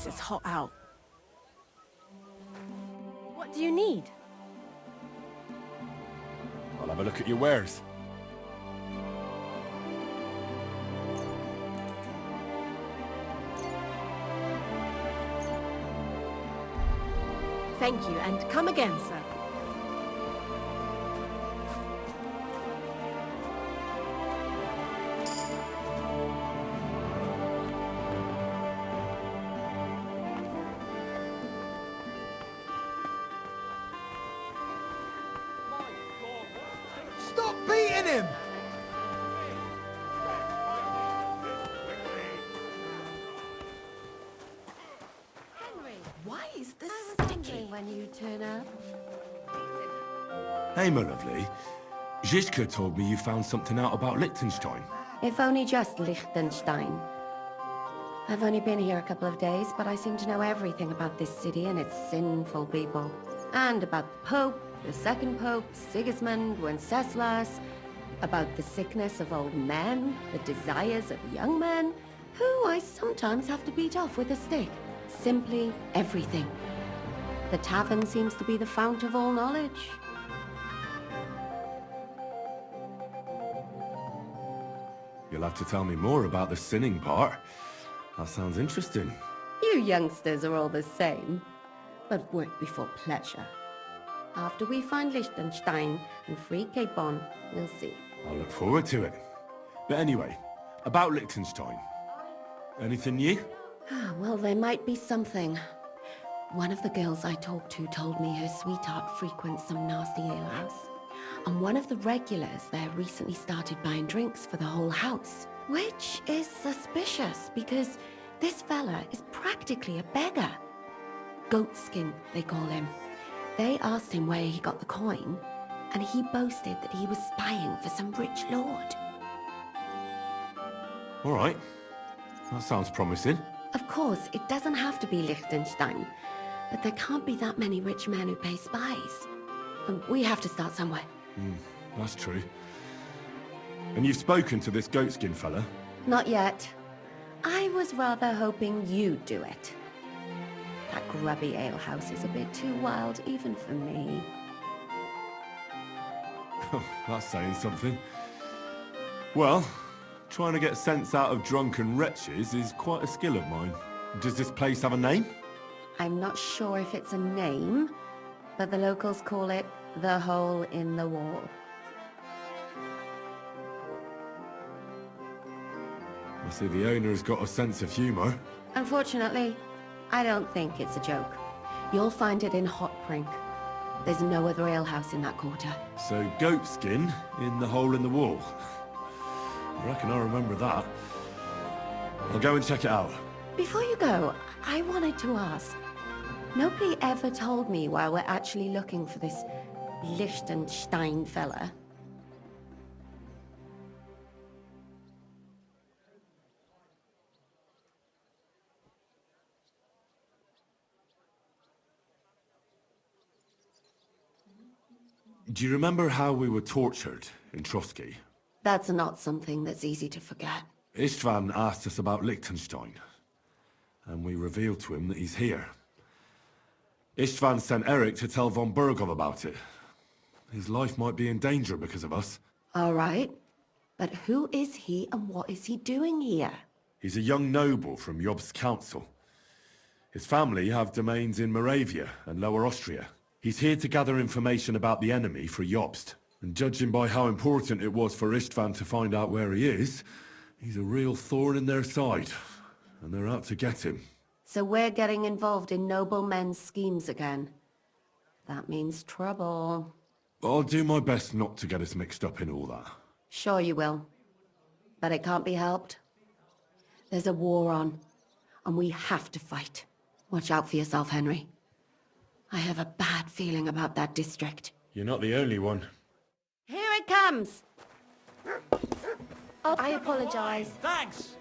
Christ, it's hot out. What do you need? I'll have a look at your wares. Thank you, and come again, sir. Stop beating him! Why is this Wondering when you turn up. Hey, my lovely. Zizka told me you found something out about Liechtenstein. If only just Liechtenstein. I've only been here a couple of days, but I seem to know everything about this city and its sinful people. And about the Pope, the second Pope, Sigismund, Wenceslaus, about the sickness of old men, the desires of young men, who I sometimes have to beat off with a stick. Simply everything. The tavern seems to be the fount of all knowledge. You'll have to tell me more about the sinning part. That sounds interesting. You youngsters are all the same, but work before pleasure. After we find Liechtenstein and free Cape Bon, we'll see. I'll look forward to it. But anyway, about Liechtenstein. Anything new? Well, there might be something. One of the girls I talked to told me her sweetheart frequents some nasty alehouse. And one of the regulars there recently started buying drinks for the whole house. Which is suspicious, because this fella is practically a beggar. Goatskin, they call him. They asked him where he got the coin, and he boasted that he was spying for some rich lord. All right. That sounds promising. Of course, it doesn't have to be Liechtenstein, but there can't be that many rich men who pay spies. And we have to start somewhere. That's true. And you've spoken to this goatskin fella? Not yet. I was rather hoping you'd do it. That grubby alehouse is a bit too wild even for me. That's saying something. Well, trying to get sense out of drunken wretches is quite a skill of mine. Does this place have a name? I'm not sure if it's a name, but the locals call it the Hole in the Wall. I see the owner's got a sense of humor. Unfortunately, I don't think it's a joke. You'll find it in Hotprink. There's no other alehouse in that quarter. So goatskin in the hole in the wall. I reckon I remember that. I'll go and check it out. Before you go, I wanted to ask. Nobody ever told me why we're actually looking for this Liechtenstein fella. Do you remember how we were tortured in Trotsky? That's not something that's easy to forget. Istvan asked us about Liechtenstein, and we revealed to him that he's here. Istvan sent Eric to tell von Burgov about it. His life might be in danger because of us. All right. But who is he and what is he doing here? He's a young noble from Jobst's council. His family have domains in Moravia and Lower Austria. He's here to gather information about the enemy for Jobst. And judging by how important it was for Istvan to find out where he is, he's a real thorn in their side. And they're out to get him. So we're getting involved in noblemen's schemes again. That means trouble. I'll do my best not to get us mixed up in all that. Sure you will. But it can't be helped. There's a war on, and we have to fight. Watch out for yourself, Henry. I have a bad feeling about that district. You're not the only one. Here it comes! Oh, I apologize. Thanks!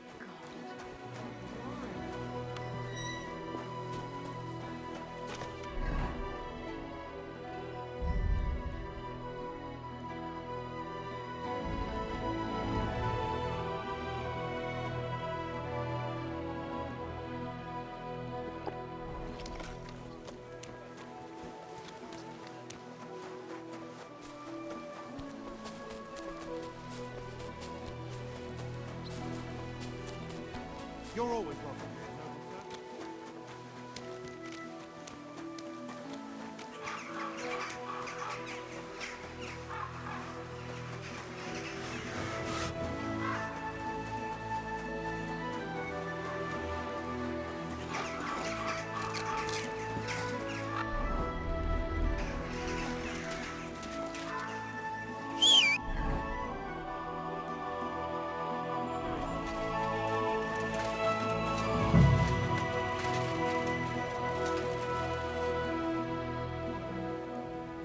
You're always welcome.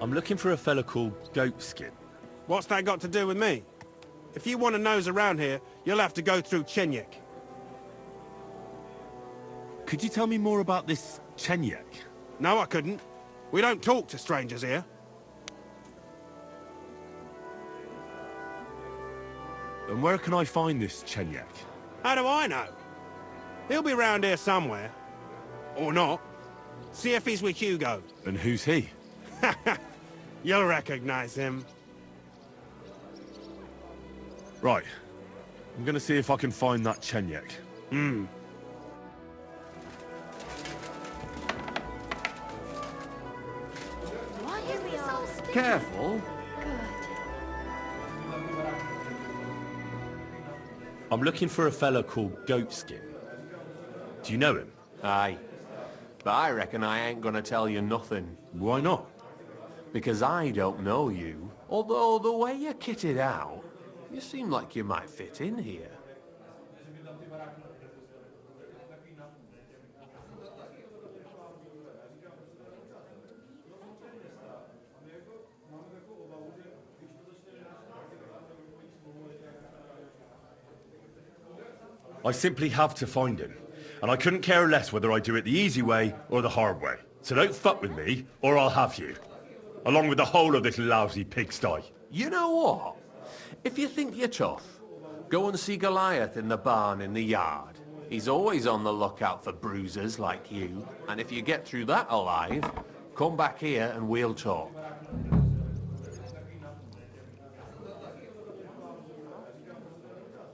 I'm looking for a fella called Goatskin. What's that got to do with me? If you want to nose around here, you'll have to go through Chenyek. Could you tell me more about this Chenyek? No, I couldn't. We don't talk to strangers here. And where can I find this Chenyek? How do I know? He'll be round here somewhere. Or not. See if he's with Hugo. And who's he? You'll recognize him. Right. I'm gonna see if I can find that Chenyek. Why is this all sticky? Careful. Good. I'm looking for a fella called Goatskin. Do you know him? Aye. But I reckon I ain't gonna tell you nothing. Why not? Because I don't know you. Although the way you're kitted out, you seem like you might fit in here. I simply have to find him. And I couldn't care less whether I do it the easy way or the hard way. So don't fuck with me, or I'll have you. Along with the whole of this lousy pigsty. You know what? If you think you're tough, go and see Goliath in the barn in the yard. He's always on the lookout for bruisers like you. And if you get through that alive, come back here and we'll talk.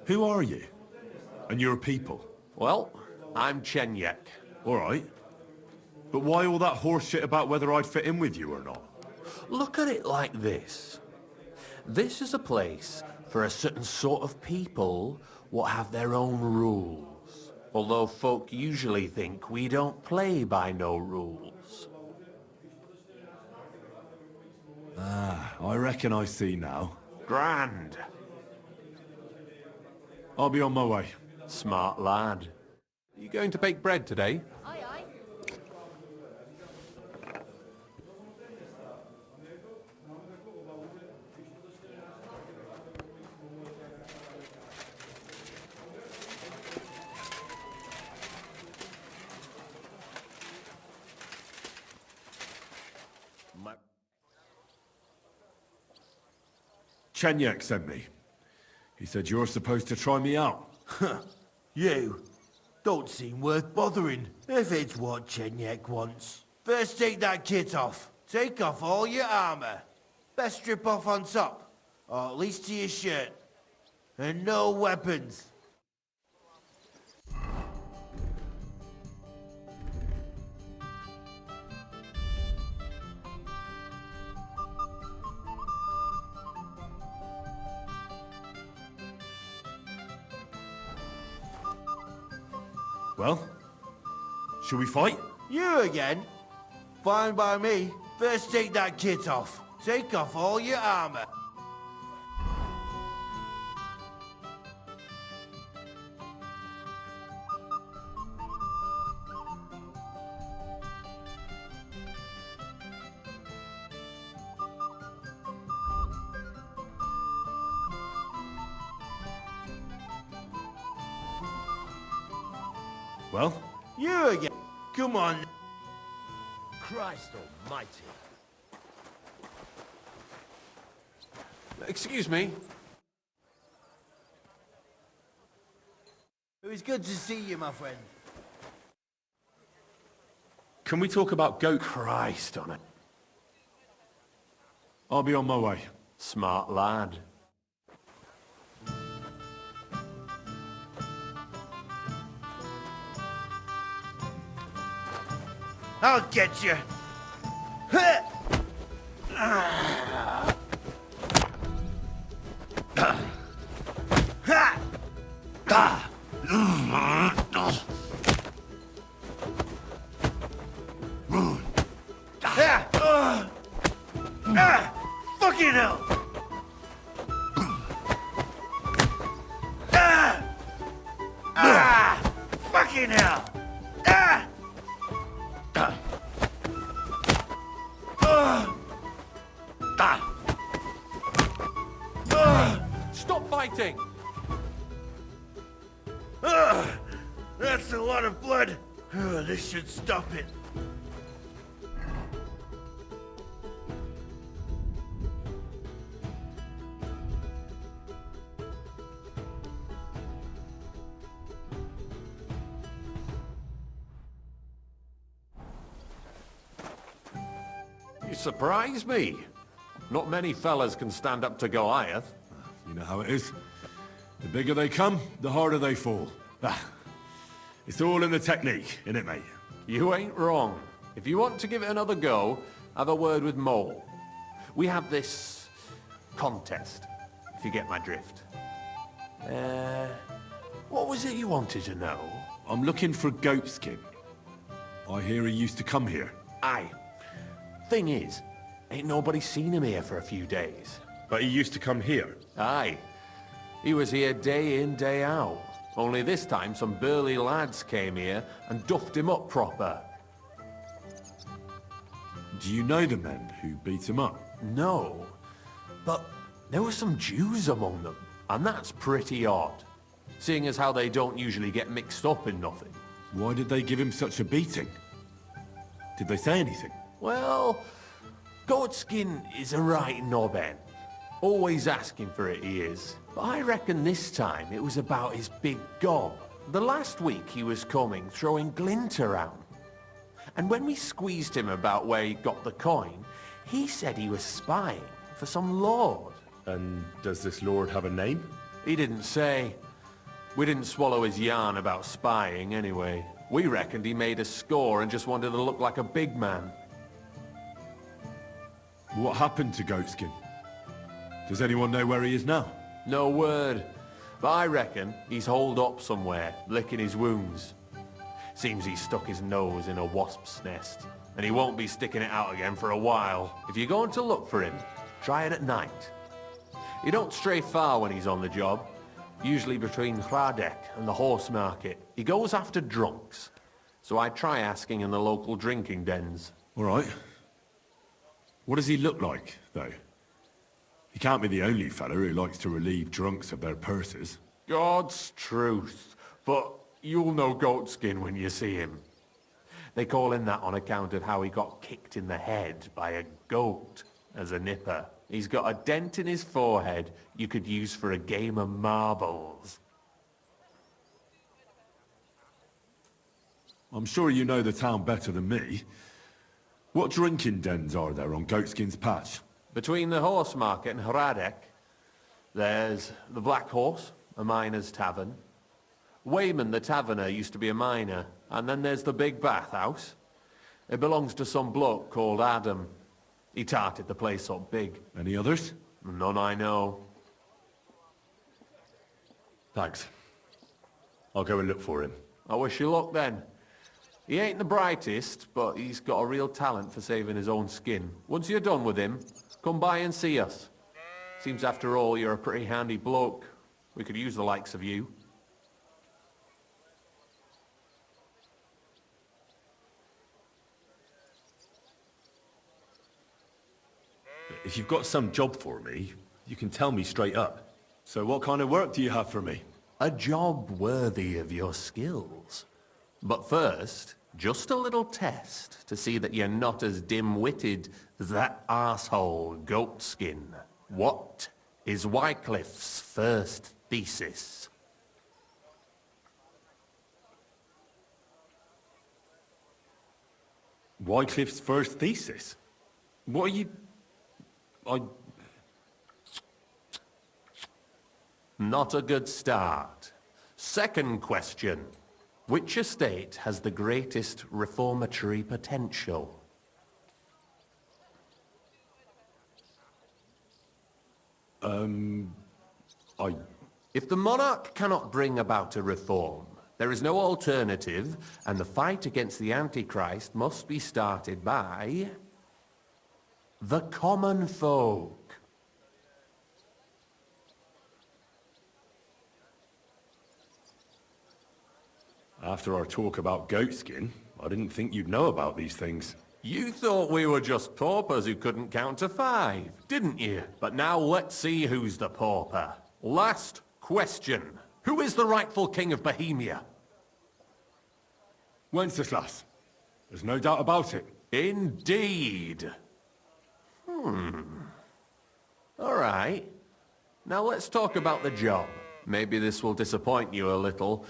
Who are you? And your people? Well, I'm Chenyek. All right. But why all that horse shit about whether I'd fit in with you or not? Look at it like this. This is a place for a certain sort of people what have their own rules. Although folk usually think we don't play by no rules. I reckon I see now. Grand. I'll be on my way. Smart lad. Are you going to bake bread today? Aye, aye. Chenyek sent me. He said you're supposed to try me out. You don't seem worth bothering, if it's what Chenyek wants. First take that kit off. Take off all your armor. Best strip off on top, or at least to your shirt. And no weapons. Well, should we fight? You again? Fine by me. First take that kit off. Take off all your armor. Well, You again? Come on. Christ almighty. Excuse me. It was good to see you, my friend. can we talk about goat? Christ on it. I'll be on my way. Smart lad. I'll get you. Fucking hell! Fucking hell! Stop fighting! That's a lot of blood. This should stop it. You surprise me. Not many fellas can stand up to Goliath. You know how it is. The bigger they come, the harder they fall. It's all in the technique, innit, mate? You ain't wrong. If you want to give it another go, have a word with Mole. We have this contest, if you get my drift. What was it you wanted to know? I'm looking for Goatskin. I hear he used to come here. Aye. Thing is, ain't nobody seen him here for a few days. But he used to come here. Aye. He was here day in, day out. Only this time some burly lads came here and duffed him up proper. Do you know the men who beat him up? No, but there were some Jews among them, and that's pretty odd, seeing as how they don't usually get mixed up in nothing. Why did they give him such a beating? Did they say anything? Well, Goatskin is a right knobhead. Always asking for it, he is. But I reckon this time it was about his big gob. The last week he was coming, throwing glint around. And when we squeezed him about where he got the coin, he said he was spying for some lord. And does this lord have a name? He didn't say. We didn't swallow his yarn about spying anyway. We reckoned he made a score and just wanted to look like a big man. What happened to Goatskin? Does anyone know where he is now? No word. But I reckon he's holed up somewhere, licking his wounds. Seems he stuck his nose in a wasp's nest, and he won't be sticking it out again for a while. If you're going to look for him, try it at night. He don't stray far when he's on the job. Usually between Hradek and the horse market. He goes after drunks. So I try asking in the local drinking dens. All right. What does he look like, though? He can't be the only fella who likes to relieve drunks of their purses. God's truth. But you'll know Goatskin when you see him. They call him that on account of how he got kicked in the head by a goat as a nipper. He's got a dent in his forehead you could use for a game of marbles. I'm sure you know the town better than me. What drinking dens are there on Goatskin's patch? Between the horse market and Hradek, there's the Black Horse, a miner's tavern. Wayman the taverner used to be a miner. And then there's the big bathhouse. It belongs to some bloke called Adam. He tarted the place up big. Any others? None I know. Thanks. I'll go and look for him. I wish you luck then. He ain't the brightest, but he's got a real talent for saving his own skin. Once you're done with him, come by and see us. Seems after all you're a pretty handy bloke. We could use the likes of you. If you've got some job for me, you can tell me straight up. So what kind of work do you have for me? A job worthy of your skills. But first, just a little test to see that you're not as dim-witted as that arsehole Goatskin. What is Wycliffe's first thesis? Wycliffe's first thesis? What are you... Not a good start. Second question. Which estate has the greatest reformatory potential? If the monarch cannot bring about a reform, there is no alternative, and the fight against the Antichrist must be started by the common folk. After our talk about goatskin, I didn't think you'd know about these things. You thought we were just paupers who couldn't count to 5, didn't you? But now let's see who's the pauper. Last question. Who is the rightful king of Bohemia? Wenceslas. There's no doubt about it. Indeed. All right. Now let's talk about the job. Maybe this will disappoint you a little,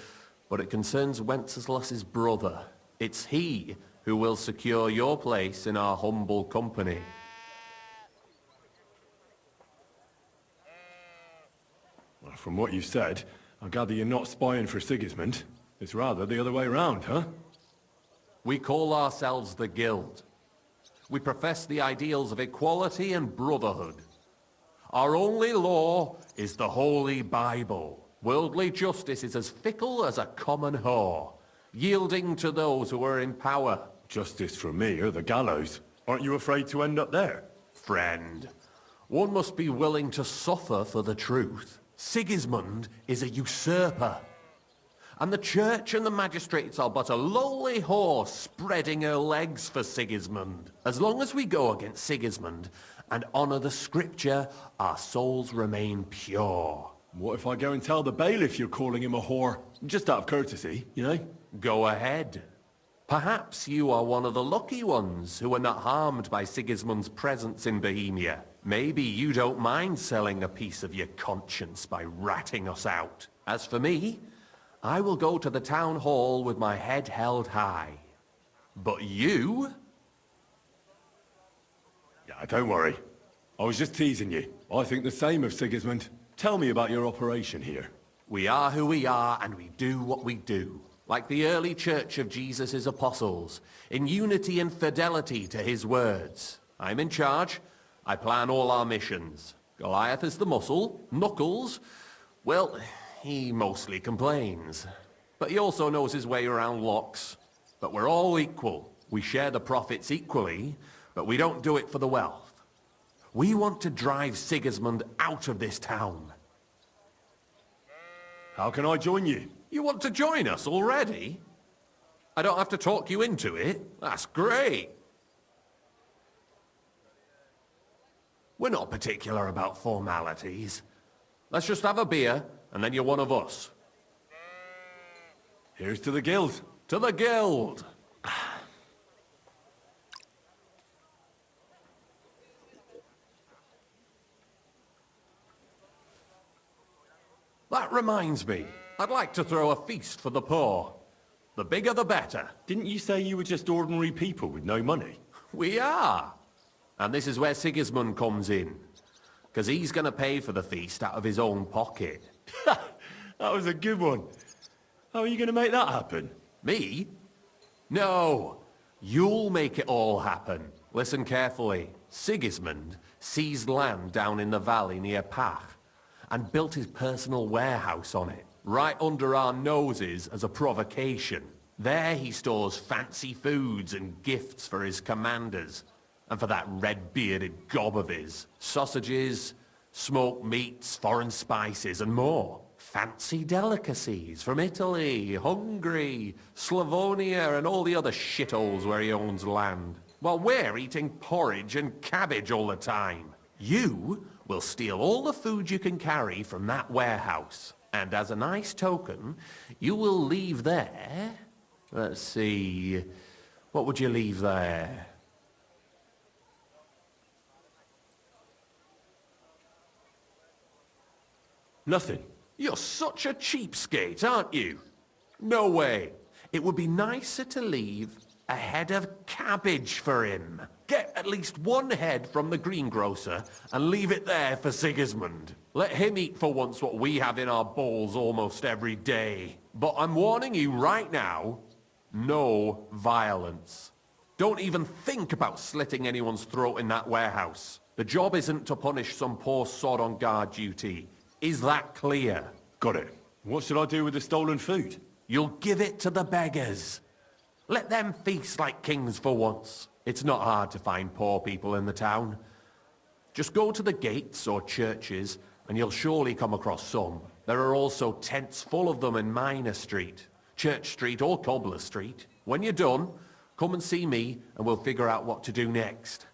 but it concerns Wenceslas's brother. It's he who will secure your place in our humble company. Well, from what you've said, I gather you're not spying for Sigismund. It's rather the other way round, huh? We call ourselves the Guild. We profess the ideals of equality and brotherhood. Our only law is the Holy Bible. Worldly justice is as fickle as a common whore, yielding to those who are in power. Justice for me or the gallows. Aren't you afraid to end up there? Friend, one must be willing to suffer for the truth. Sigismund is a usurper. And the church and the magistrates are but a lowly horse spreading her legs for Sigismund. As long as we go against Sigismund and honor the scripture, our souls remain pure. What if I go and tell the bailiff you're calling him a whore? Just out of courtesy, you know? Go ahead. Perhaps you are one of the lucky ones who are not harmed by Sigismund's presence in Bohemia. Maybe you don't mind selling a piece of your conscience by ratting us out. As for me, I will go to the town hall with my head held high. But you? Yeah, don't worry. I was just teasing you. I think the same of Sigismund. Tell me about your operation here. We are who we are, and we do what we do. Like the early church of Jesus' apostles, in unity and fidelity to his words. I'm in charge. I plan all our missions. Goliath is the muscle. Knuckles, well, he mostly complains. But he also knows his way around locks. But we're all equal. We share the profits equally, but we don't do it for the wealth. We want to drive Sigismund out of this town. How can I join you? You want to join us already? I don't have to talk you into it. That's great. We're not particular about formalities. Let's just have a beer, and then you're one of us. Here's to the guild. To the Guild! That reminds me, I'd like to throw a feast for the poor. The bigger the better. Didn't you say you were just ordinary people with no money? We are. And this is where Sigismund comes in. Because he's going to pay for the feast out of his own pocket. That was a good one. How are you going to make that happen? Me? No. You'll make it all happen. Listen carefully. Sigismund seized land down in the valley near Parte and built his personal warehouse on it, right under our noses as a provocation. There he stores fancy foods and gifts for his commanders, and for that red-bearded gob of his. Sausages, smoked meats, foreign spices, and more. Fancy delicacies from Italy, Hungary, Slavonia, and all the other shitholes where he owns land. While we're eating porridge and cabbage all the time. You will steal all the food you can carry from that warehouse. And as a nice token, you will leave there... Let's see... What would you leave there? Nothing. You're such a cheapskate, aren't you? No way. It would be nicer to leave a head of cabbage for him. Get at least one head from the greengrocer and leave it there for Sigismund. Let him eat for once what we have in our bowls almost every day. But I'm warning you right now, no violence. Don't even think about slitting anyone's throat in that warehouse. The job isn't to punish some poor sod on guard duty. Is that clear? Got it. What should I do with the stolen food? You'll give it to the beggars. Let them feast like kings for once. It's not hard to find poor people in the town. Just go to the gates or churches, and you'll surely come across some. There are also tents full of them in Minor Street, Church Street or Cobbler Street. When you're done, come and see me, and we'll figure out what to do next.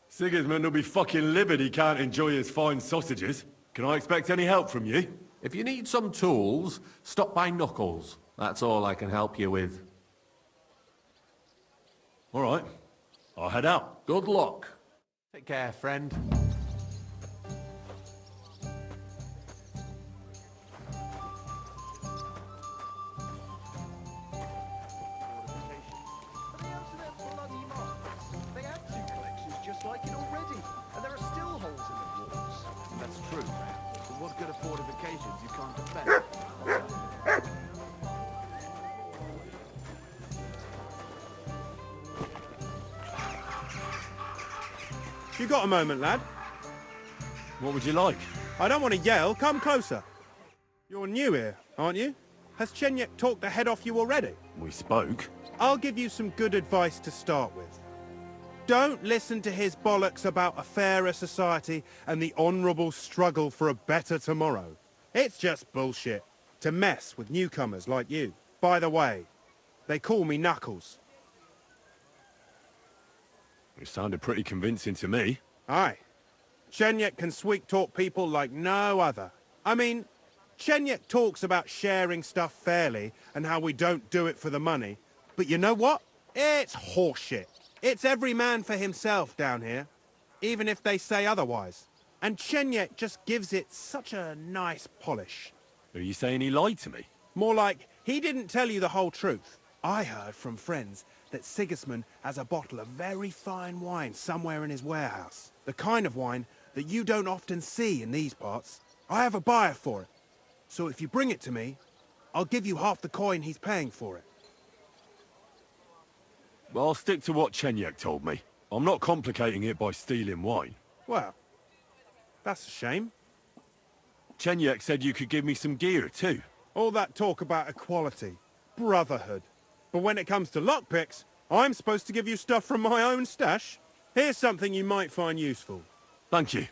Sigismund will be fucking livid he can't enjoy his fine sausages. Can I expect any help from you? If you need some tools, stop by Knuckles. That's all I can help you with. All right. I'll head out. Good luck. Take care, friend. You got a moment, lad? What would you like? I don't want to yell. Come closer. You're new here, aren't you? Has Chenyek talked the head off you already? We spoke. I'll give you some good advice to start with. Don't listen to his bollocks about a fairer society and the honourable struggle for a better tomorrow. It's just bullshit to mess with newcomers like you. By the way, they call me Knuckles. It sounded pretty convincing to me. Aye. Chenyek can sweet-talk people like no other. I mean, Chenyek talks about sharing stuff fairly and how we don't do it for the money. But you know what? It's horseshit. It's every man for himself down here, even if they say otherwise. And Chenyek just gives it such a nice polish. Are you saying he lied to me? More like, he didn't tell you the whole truth. I heard from friends that Sigismund has a bottle of very fine wine somewhere in his warehouse. The kind of wine that you don't often see in these parts. I have a buyer for it. So if you bring it to me, I'll give you half the coin he's paying for it. Well, I'll stick to what Chenyek told me. I'm not complicating it by stealing wine. Well, that's a shame. Chenyek said you could give me some gear too. All that talk about equality, brotherhood. But when it comes to lockpicks, I'm supposed to give you stuff from my own stash. Here's something you might find useful. Thank you.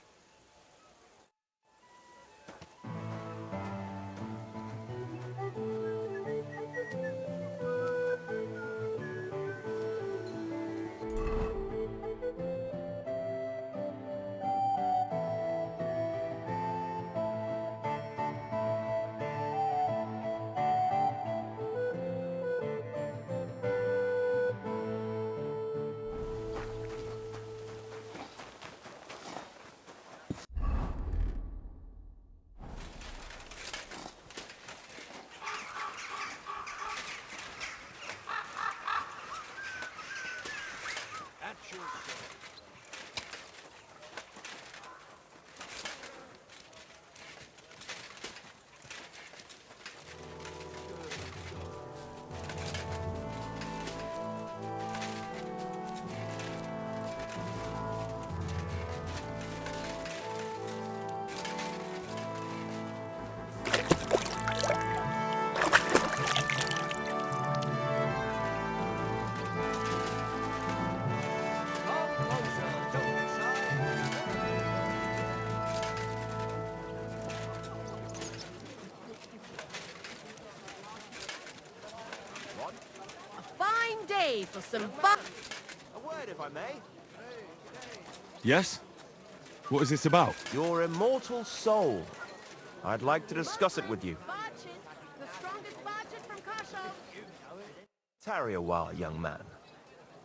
For some fun. A word, if I may. Yes? What is this about? Your immortal soul. I'd like to discuss it with you. The strongest budget from Kasho. Tarry a while, young man,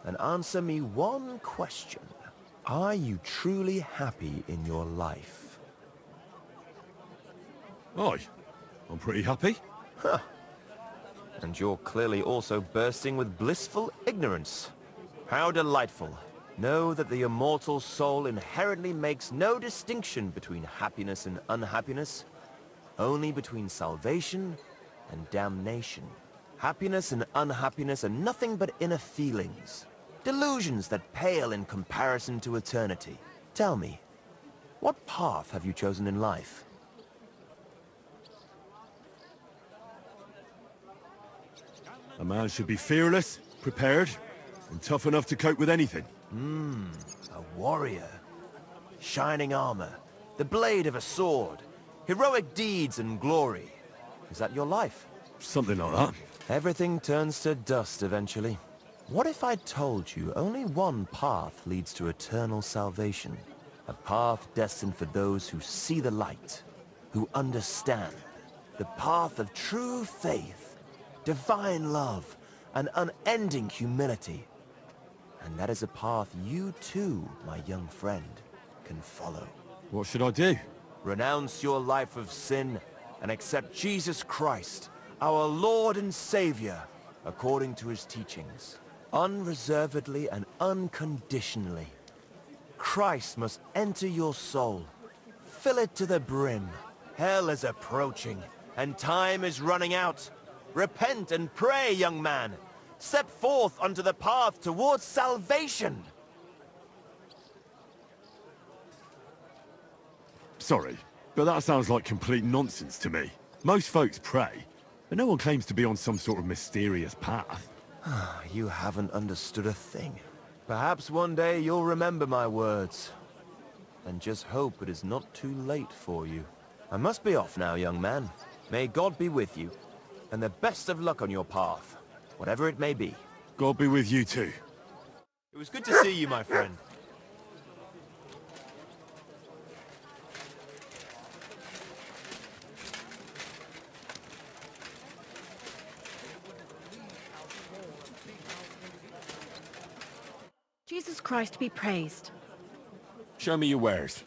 and answer me one question. Are you truly happy in your life? Aye. I'm pretty happy. Huh. And you're clearly also bursting with blissful ignorance. How delightful. Know that the immortal soul inherently makes no distinction between happiness and unhappiness, only between salvation and damnation. Happiness and unhappiness are nothing but inner feelings, delusions that pale in comparison to eternity. Tell me, what path have you chosen in life? A man should be fearless, prepared, and tough enough to cope with anything. A warrior. Shining armor, the blade of a sword, heroic deeds and glory. Is that your life? Something like that. Everything turns to dust eventually. What if I told you only one path leads to eternal salvation? A path destined for those who see the light, who understand. The path of true faith, divine love, and unending humility. And that is a path you too, my young friend, can follow. What should I do? Renounce your life of sin and accept Jesus Christ, our Lord and Savior, according to his teachings, unreservedly and unconditionally. Christ must enter your soul. Fill it to the brim. Hell is approaching, and time is running out. Repent and pray, young man. Step forth onto the path towards salvation. Sorry, but that sounds like complete nonsense to me. Most folks pray, but no one claims to be on some sort of mysterious path. You haven't understood a thing. Perhaps one day you'll remember my words. And just hope it is not too late for you. I must be off now, young man. May God be with you, and the best of luck on your path, whatever it may be. God be with you too. It was good to see you, my friend. Jesus Christ be praised. Show me your wares.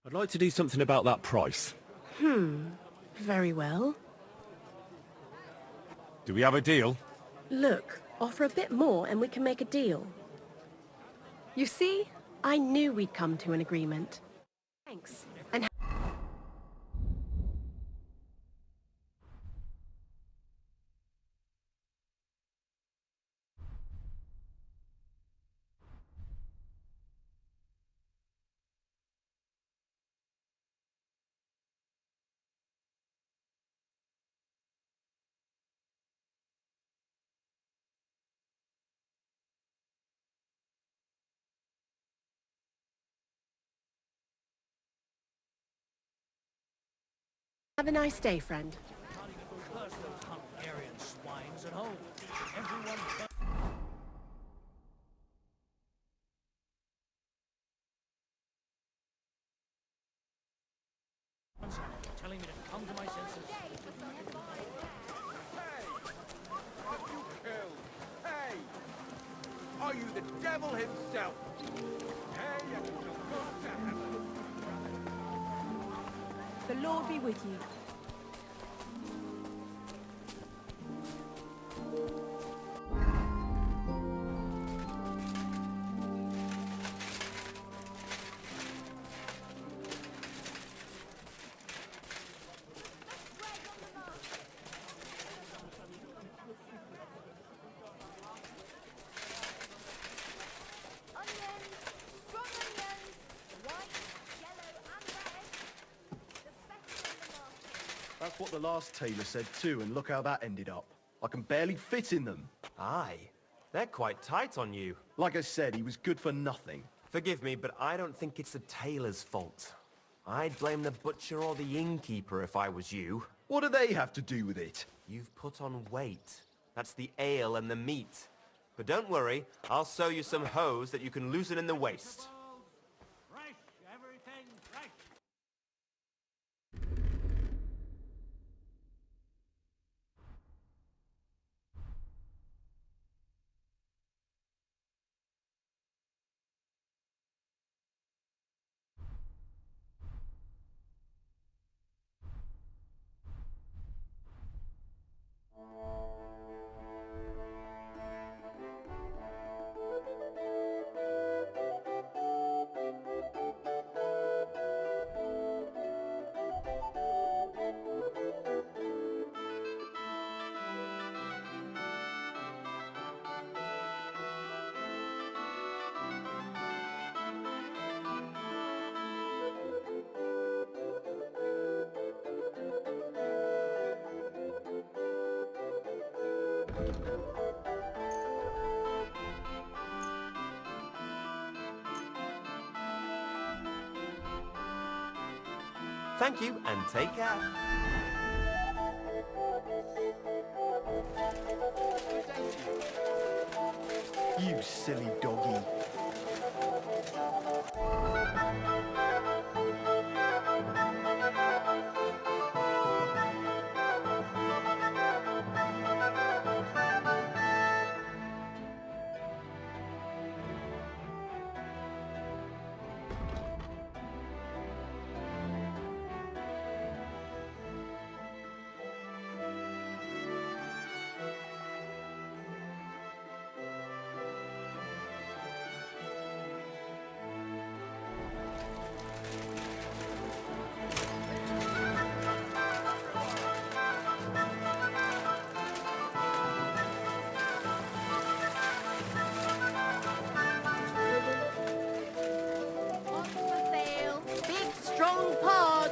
I'd like to do something about that price. Very well. Do we have a deal? Look, offer a bit more and we can make a deal. You see? I knew we'd come to an agreement. Thanks. And have a nice day, friend. you the devil himself. The Lord be with you. That's what the last tailor said too, and look how that ended up. I can barely fit in them. Aye. They're quite tight on you. Like I said, he was good for nothing. Forgive me, but I don't think it's the tailor's fault. I'd blame the butcher or the innkeeper if I was you. What do they have to do with it? You've put on weight. That's the ale and the meat. But don't worry, I'll sew you some hose that you can loosen in the waist. Thank you, and take care. You silly doggy. Strong pod!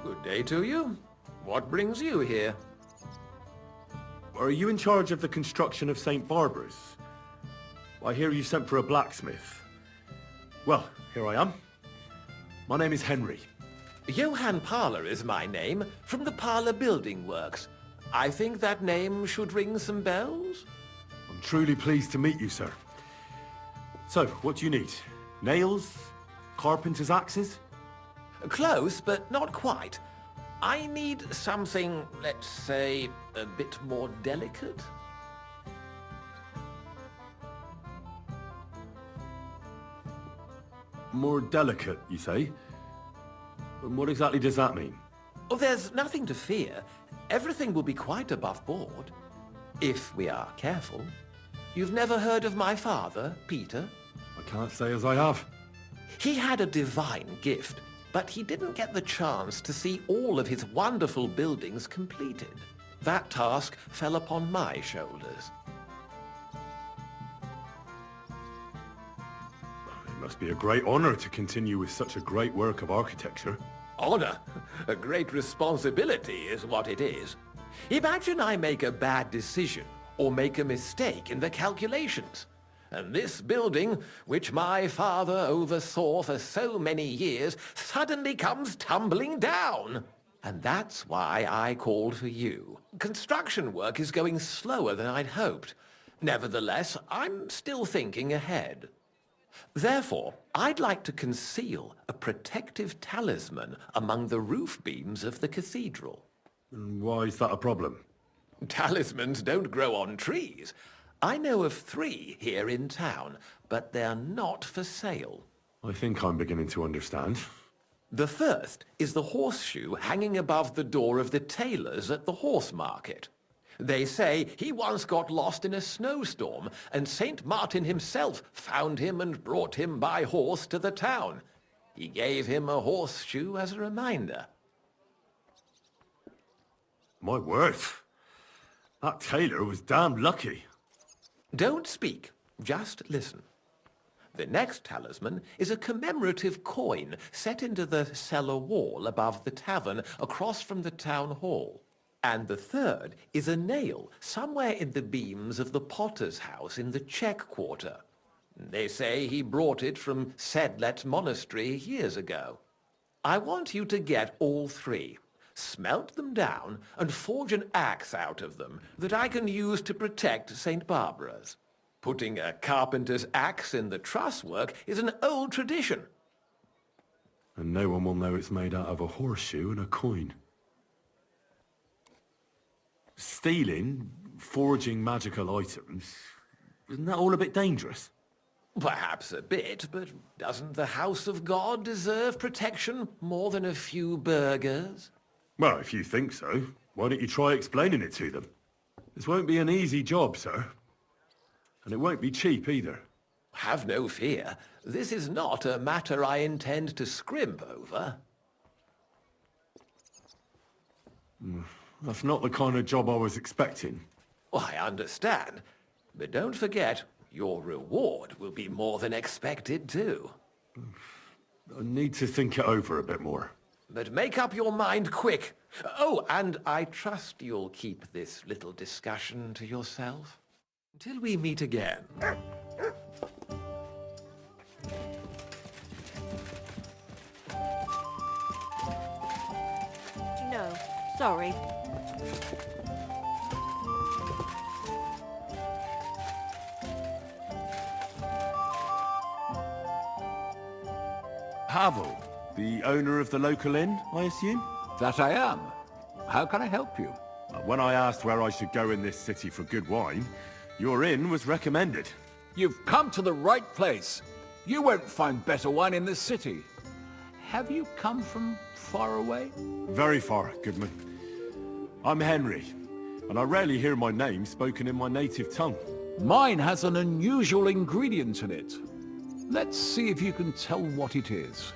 Good day to you. What brings you here? Are you in charge of the construction of St. Barbara's? I hear you sent for a blacksmith. Well, here I am. My name is Henry. Johann Parler is my name, from the Parler Building Works. I think that name should ring some bells? I'm truly pleased to meet you, sir. So, what do you need? Nails? Carpenter's axes? Close, but not quite. I need something, let's say, a bit more delicate. More delicate, you say? And what exactly does that mean? Oh, there's nothing to fear. Everything will be quite above board. If we are careful. You've never heard of my father, Peter? I can't say as I have. He had a divine gift, but he didn't get the chance to see all of his wonderful buildings completed. That task fell upon my shoulders. It must be a great honor to continue with such a great work of architecture. Honor? A great responsibility is what it is. Imagine I make a bad decision or make a mistake in the calculations. And this building, which my father oversaw for so many years, suddenly comes tumbling down. And that's why I called for you. Construction work is going slower than I'd hoped. Nevertheless, I'm still thinking ahead. Therefore, I'd like to conceal a protective talisman among the roof beams of the cathedral. And why is that a problem? Talismans don't grow on trees. I know of 3 here in town, but they're not for sale. I think I'm beginning to understand. The first is the horseshoe hanging above the door of the tailor's at the horse market. They say he once got lost in a snowstorm, and Saint Martin himself found him and brought him by horse to the town. He gave him a horseshoe as a reminder. My word. That tailor was damn lucky. Don't speak, just listen. The next talisman is a commemorative coin set into the cellar wall above the tavern across from the town hall. And the third is a nail somewhere in the beams of the potter's house in the Czech quarter. They say he brought it from Sedlet Monastery years ago. I want you to get all 3, smelt them down, and forge an axe out of them that I can use to protect St. Barbara's. Putting a carpenter's axe in the truss work is an old tradition. And no one will know it's made out of a horseshoe and a coin. Stealing, forging magical items, isn't that all a bit dangerous? Perhaps a bit, but doesn't the house of God deserve protection more than a few burghers? Well, if you think so, why don't you try explaining it to them? This won't be an easy job, sir. And it won't be cheap either. Have no fear. This is not a matter I intend to scrimp over. That's not the kind of job I was expecting. I understand. But don't forget, your reward will be more than expected too. I need to think it over a bit more. But make up your mind quick. Oh, and I trust you'll keep this little discussion to yourself. Until we meet again. No, sorry. Pavel, the owner of the local inn, I assume? That I am. How can I help you? When I asked where I should go in this city for good wine, your inn was recommended. You've come to the right place. You won't find better wine in this city. Have you come from far away? Very far, Goodman. I'm Henry, and I rarely hear my name spoken in my native tongue. Mine has an unusual ingredient in it. Let's see if you can tell what it is.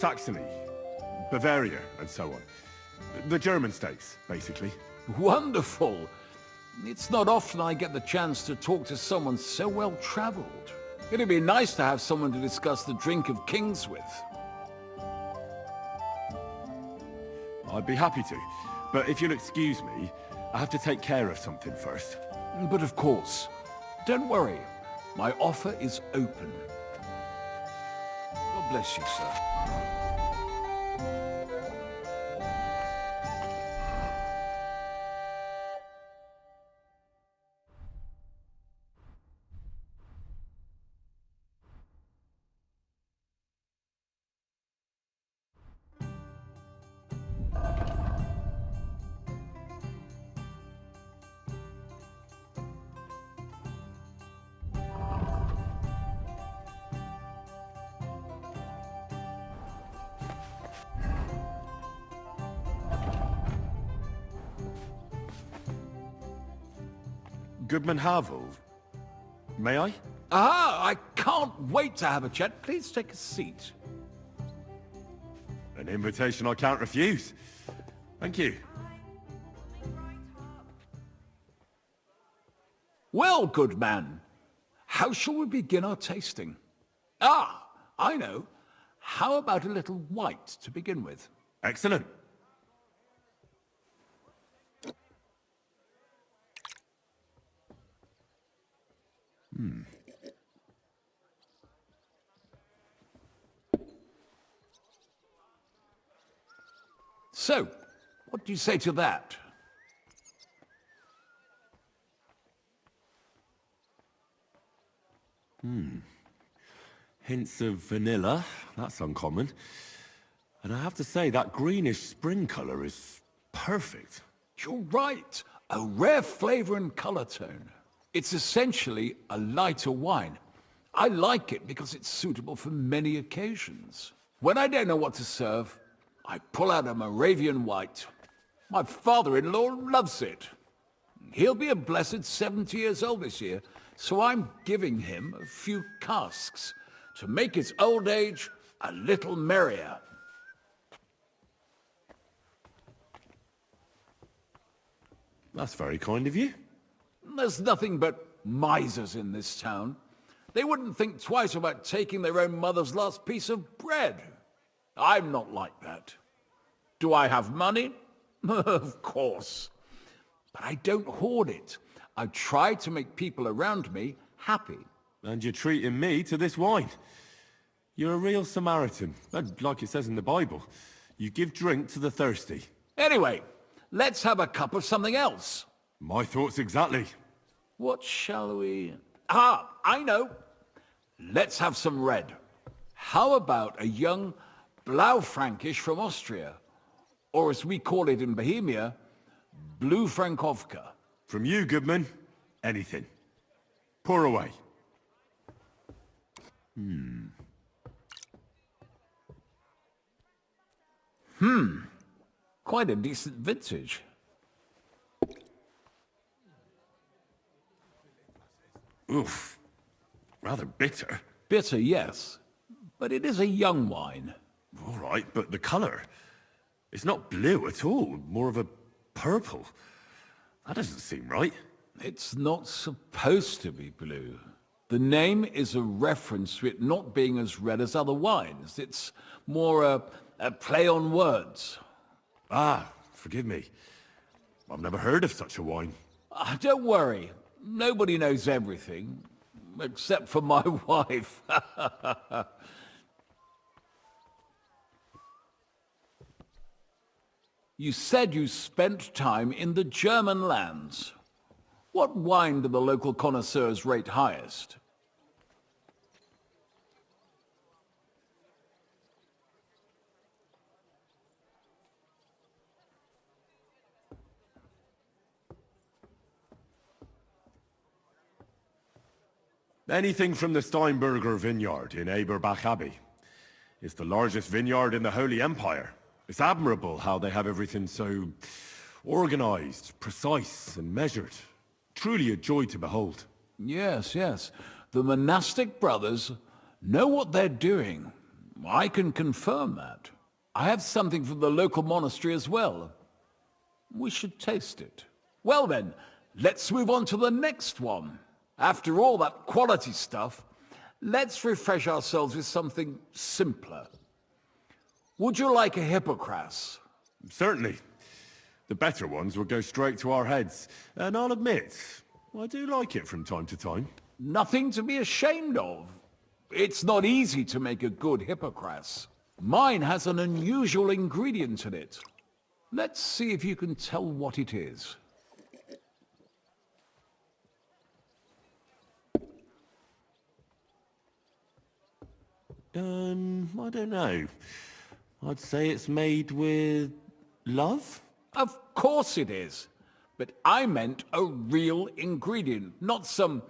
Saxony, Bavaria, and so on. The German states, basically. Wonderful! It's not often I get the chance to talk to someone so well-traveled. It'd be nice to have someone to discuss the drink of kings with. I'd be happy to, but if you'll excuse me, I have to take care of something first. But of course, don't worry. My offer is open. God bless you, sir. Goodman Havel, may I? Ah, I can't wait to have a chat. Please take a seat. An invitation I can't refuse. Thank you. Well, good man, how shall we begin our tasting? Ah, I know. How about a little white to begin with? Excellent. So, what do you say to that? Hints of vanilla. That's uncommon. And I have to say, that greenish spring color is perfect. You're right. A rare flavor and color tone. It's essentially a lighter wine. I like it because it's suitable for many occasions. When I don't know what to serve, I pull out a Moravian white. My father-in-law loves it. He'll be a blessed 70 years old this year, so I'm giving him a few casks to make his old age a little merrier. That's very kind of you. There's nothing but misers in this town. They wouldn't think twice about taking their own mother's last piece of bread. I'm not like that. Do I have money? Of course. But I don't hoard it. I try to make people around me happy. And you're treating me to this wine. You're a real Samaritan. And like it says in the Bible, you give drink to the thirsty. Anyway, let's have a cup of something else. My thoughts exactly. What shall we... Ah, I know. Let's have some red. How about a young Blaufränkisch from Austria? Or as we call it in Bohemia, Blue Frankovka. From you, Goodman, anything. Pour away. Quite a decent vintage. Oof. Rather bitter. Bitter, yes. But it is a young wine. All right, but the colour. It's not blue at all. More of a purple. That doesn't seem right. It's not supposed to be blue. The name is a reference to it not being as red as other wines. It's more a play on words. Ah, forgive me. I've never heard of such a wine. Don't worry. Nobody knows everything. Except for my wife. You said you spent time in the German lands. What wine do the local connoisseurs rate highest? Anything from the Steinberger vineyard in Eberbach Abbey. It's the largest vineyard in the Holy Empire. It's admirable how they have everything so organized, precise, and measured. Truly a joy to behold. Yes, yes. The monastic brothers know what they're doing. I can confirm that. I have something from the local monastery as well. We should taste it. Well then, let's move on to the next one. After all that quality stuff, let's refresh ourselves with something simpler. Would you like a Hippocras? Certainly. The better ones will go straight to our heads. And I'll admit, I do like it from time to time. Nothing to be ashamed of. It's not easy to make a good Hippocras. Mine has an unusual ingredient in it. Let's see if you can tell what it is. I don't know. I'd say it's made with love? Of course it is. But I meant a real ingredient, not some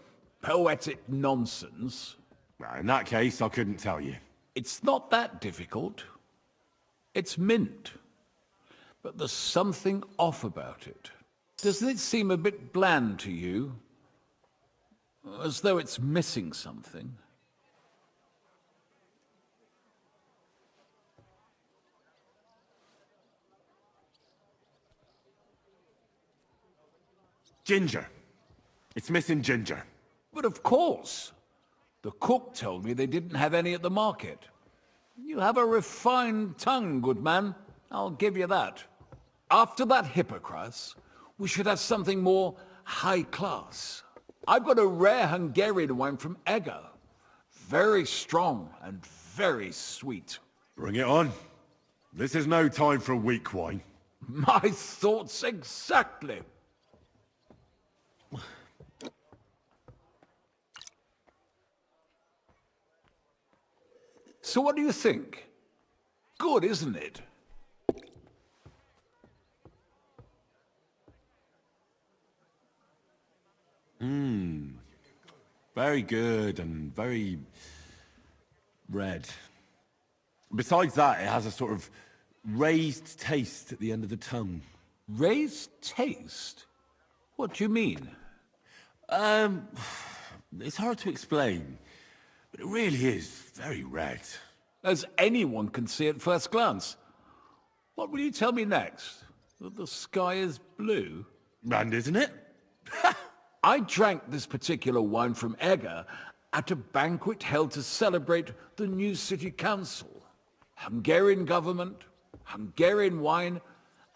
poetic nonsense. Well, in that case, I couldn't tell you. It's not that difficult. It's mint. But there's something off about it. Doesn't it seem a bit bland to you? As though it's missing something? Ginger. It's missing ginger. But of course. The cook told me they didn't have any at the market. You have a refined tongue, good man. I'll give you that. After that Hippocras, we should have something more high class. I've got a rare Hungarian wine from Eger. Very strong and very sweet. Bring it on. This is no time for a weak wine. My thoughts exactly. So what do you think? Good, isn't it? Very good and very red. Besides that, it has a sort of raised taste at the end of the tongue. Raised taste? What do you mean? It's hard to explain, but it really is very red. As anyone can see at first glance. What will you tell me next? That the sky is blue? And isn't it? I drank this particular wine from Eger at a banquet held to celebrate the new city council. Hungarian government, Hungarian wine,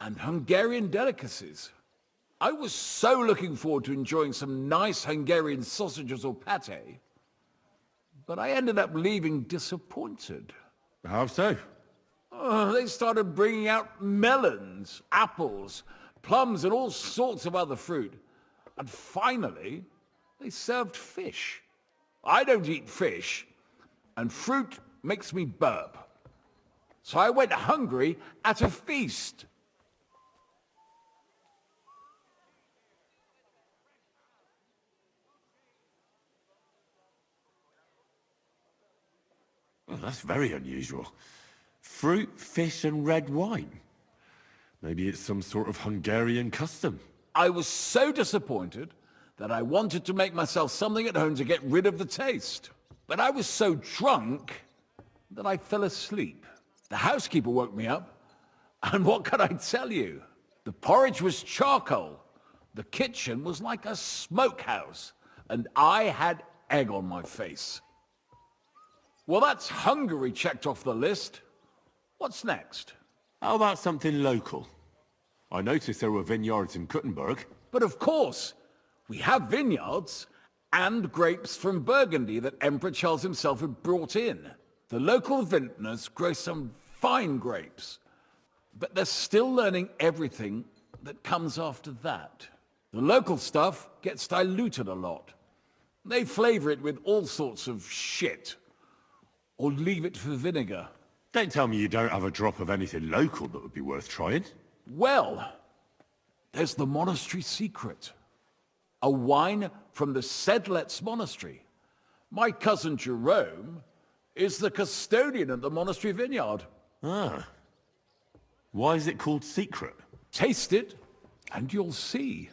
and Hungarian delicacies. I was so looking forward to enjoying some nice Hungarian sausages or pate, but I ended up leaving disappointed. How so? They started bringing out melons, apples, plums, and all sorts of other fruit. And finally, they served fish. I don't eat fish, and fruit makes me burp. So I went hungry at a feast. Well, that's very unusual. Fruit, fish, and red wine. Maybe it's some sort of Hungarian custom. I was so disappointed that I wanted to make myself something at home to get rid of the taste. But I was so drunk that I fell asleep. The housekeeper woke me up, and what can I tell you? The porridge was charcoal, the kitchen was like a smokehouse, and I had egg on my face. Well, that's Hungary checked off the list. What's next? How about something local? I noticed there were vineyards in Kuttenberg. But of course, we have vineyards and grapes from Burgundy that Emperor Charles himself had brought in. The local vintners grow some fine grapes, but they're still learning everything that comes after that. The local stuff gets diluted a lot. They flavor it with all sorts of shit, or leave it for vinegar. Don't tell me you don't have a drop of anything local that would be worth trying. Well, there's the monastery secret. A wine from the Sedlets monastery. My cousin Jerome is the custodian of the monastery vineyard. Ah. Why is it called secret? Taste it, and you'll see.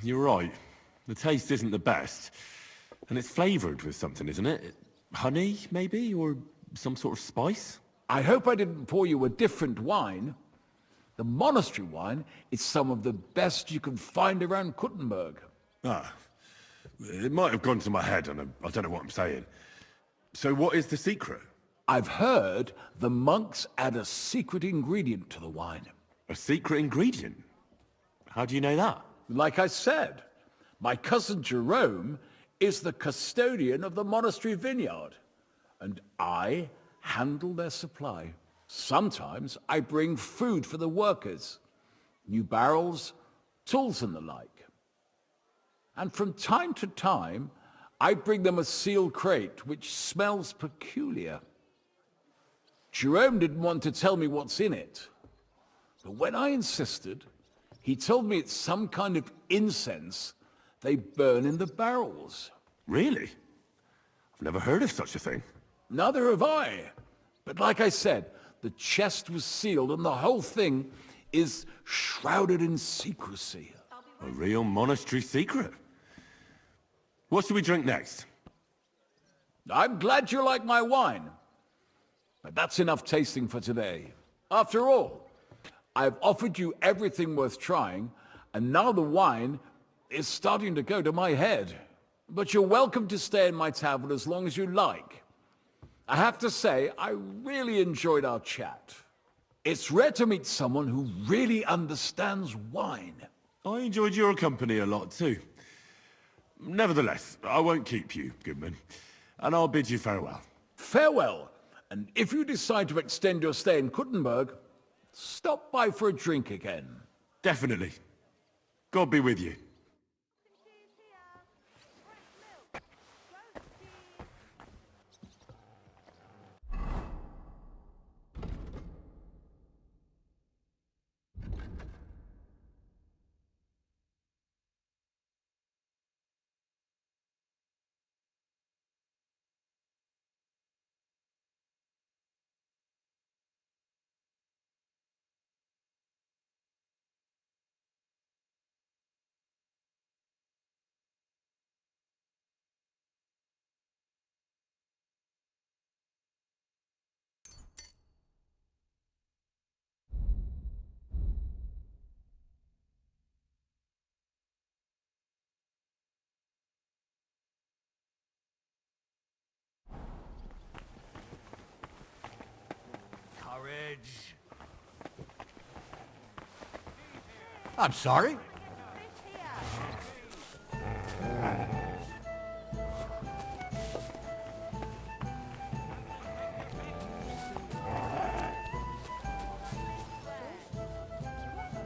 You're right. The taste isn't the best. And it's flavored with something, isn't it? Honey, maybe? Or some sort of spice? I hope I didn't pour you a different wine. The monastery wine is some of the best you can find around Kuttenberg. Ah. It might have gone to my head, and I don't know what I'm saying. So what is the secret? I've heard the monks add a secret ingredient to the wine. A secret ingredient? How do you know that? Like I said, my cousin Jerome is the custodian of the monastery vineyard, and I handle their supply. Sometimes I bring food for the workers, new barrels, tools and the like. And from time to time, I bring them a sealed crate which smells peculiar. Jerome didn't want to tell me what's in it, but when I insisted, he told me it's some kind of incense they burn in the barrels. Really? I've never heard of such a thing. Neither have I. But like I said, the chest was sealed and the whole thing is shrouded in secrecy. A real monastery secret. What should we drink next? I'm glad you like my wine. But that's enough tasting for today. After all, I've offered you everything worth trying, and now the wine is starting to go to my head. But you're welcome to stay in my tavern as long as you like. I have to say, I really enjoyed our chat. It's rare to meet someone who really understands wine. I enjoyed your company a lot too. Nevertheless, I won't keep you, Goodman, and I'll bid you farewell. Farewell, and if you decide to extend your stay in Kuttenberg, stop by for a drink again. Definitely. God be with you. Courage. I'm sorry?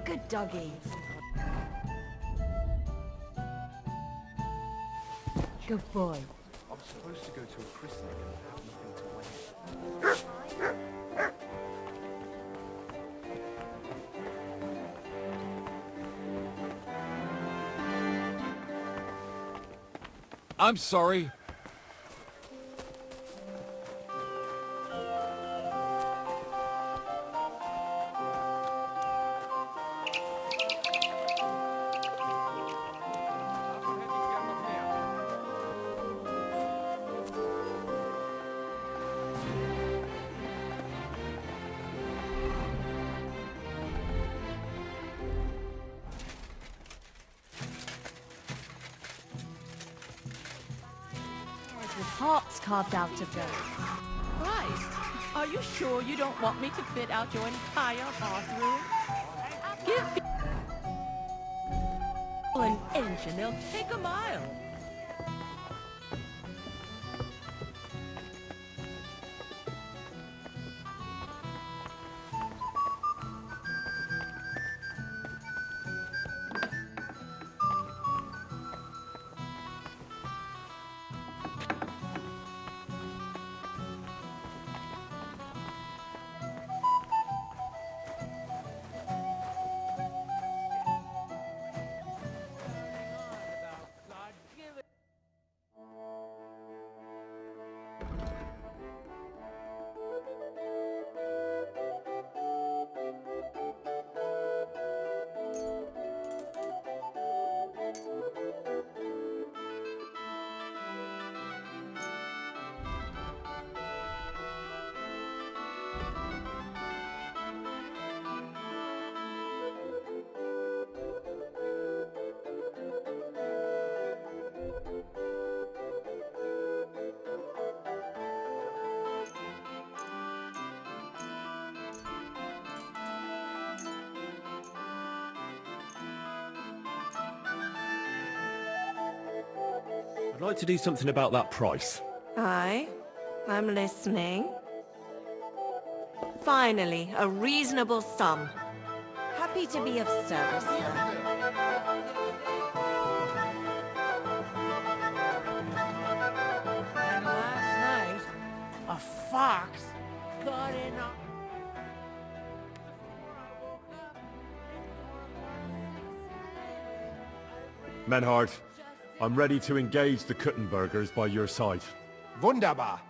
Good doggy. Good boy. I'm supposed to go to a christening and have nothing to wear. I'm sorry. With hearts carved out of them. Christ, are you sure you don't want me to fit out your entire bathroom? Give people an inch and they'll take a mile. I'd like to do something about that price. Aye, I'm listening. Finally, a reasonable sum. Happy to be of service, sir. And last night, a fox got in a... Menhard, I'm ready to engage the Kuttenbergers by your side. Wunderbar.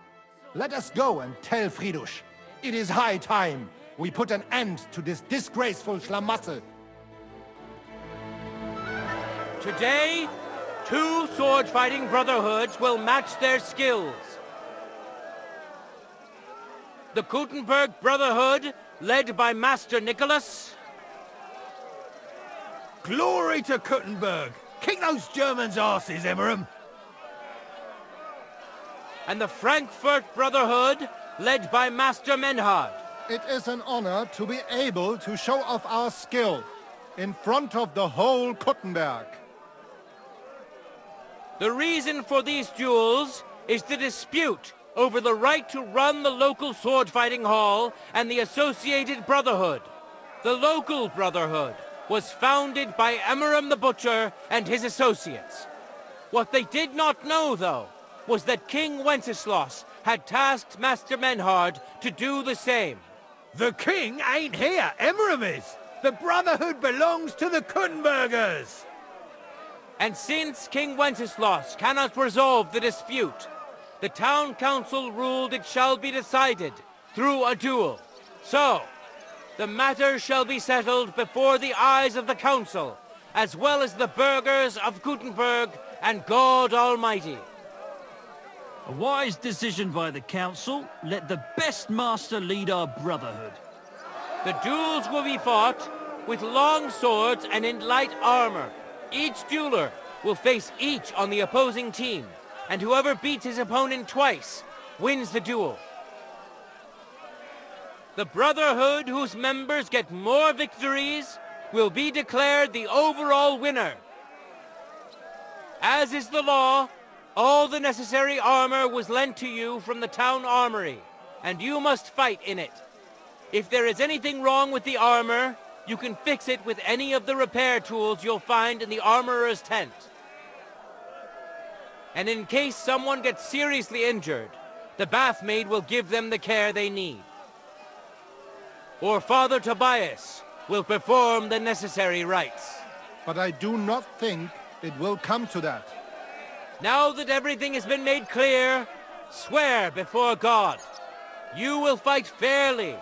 Let us go and tell Friedrich. It is high time we put an end to this disgraceful schlamassel. Today, two sword-fighting brotherhoods will match their skills. the Kuttenberg Brotherhood, led by Master Nicholas. Glory to Kuttenberg! Kick those Germans' arses, Emmeram! And the Frankfurt Brotherhood, led by Master Menhard. It is an honor to be able to show off our skill in front of the whole Kuttenberg. The reason for these duels is the dispute over the right to run the local sword-fighting hall and the associated brotherhood. The local brotherhood was founded by Emmeram the Butcher and his associates. What they did not know, though, was that King Wenceslau had tasked Master Menhard to do the same. The king ain't here, Emmeram is! The Brotherhood belongs to the Kuttenbergers! And since King Wenceslau cannot resolve the dispute, the town council ruled it shall be decided through a duel. So, the matter shall be settled before the eyes of the council, as well as the burghers of Kuttenberg and God Almighty. A wise decision by the council. Let the best master lead our brotherhood. The duels will be fought with long swords and in light armor. Each dueler will face each on the opposing team, and whoever beats his opponent twice wins the duel. The brotherhood whose members get more victories will be declared the overall winner. As is the law, all the necessary armor was lent to you from the town armory, and you must fight in it. If there is anything wrong with the armor, you can fix it with any of the repair tools you'll find in the armorer's tent. And in case someone gets seriously injured, the bathmaid will give them the care they need. Or Father Tobias will perform the necessary rites. But I do not think it will come to that. Now that everything has been made clear, swear before God. You will fight fairly,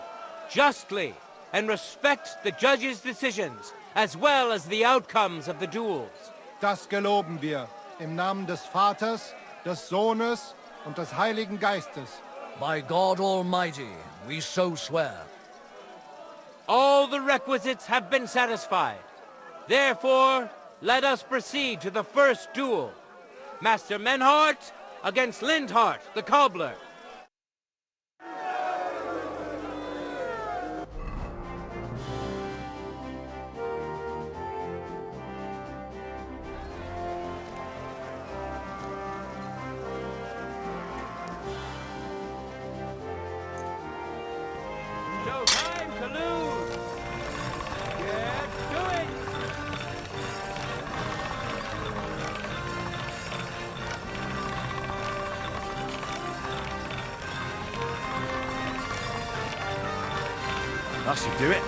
justly, and respect the judge's decisions, as well as the outcomes of the duels. Das geloben wir, im Namen des Vaters, des Sohnes und des Heiligen Geistes. By God Almighty, we so swear. All the requisites have been satisfied. Therefore, let us proceed to the first duel. Master Menhard against Lindhart, the cobbler. No time to lose. Get to it. That should do it.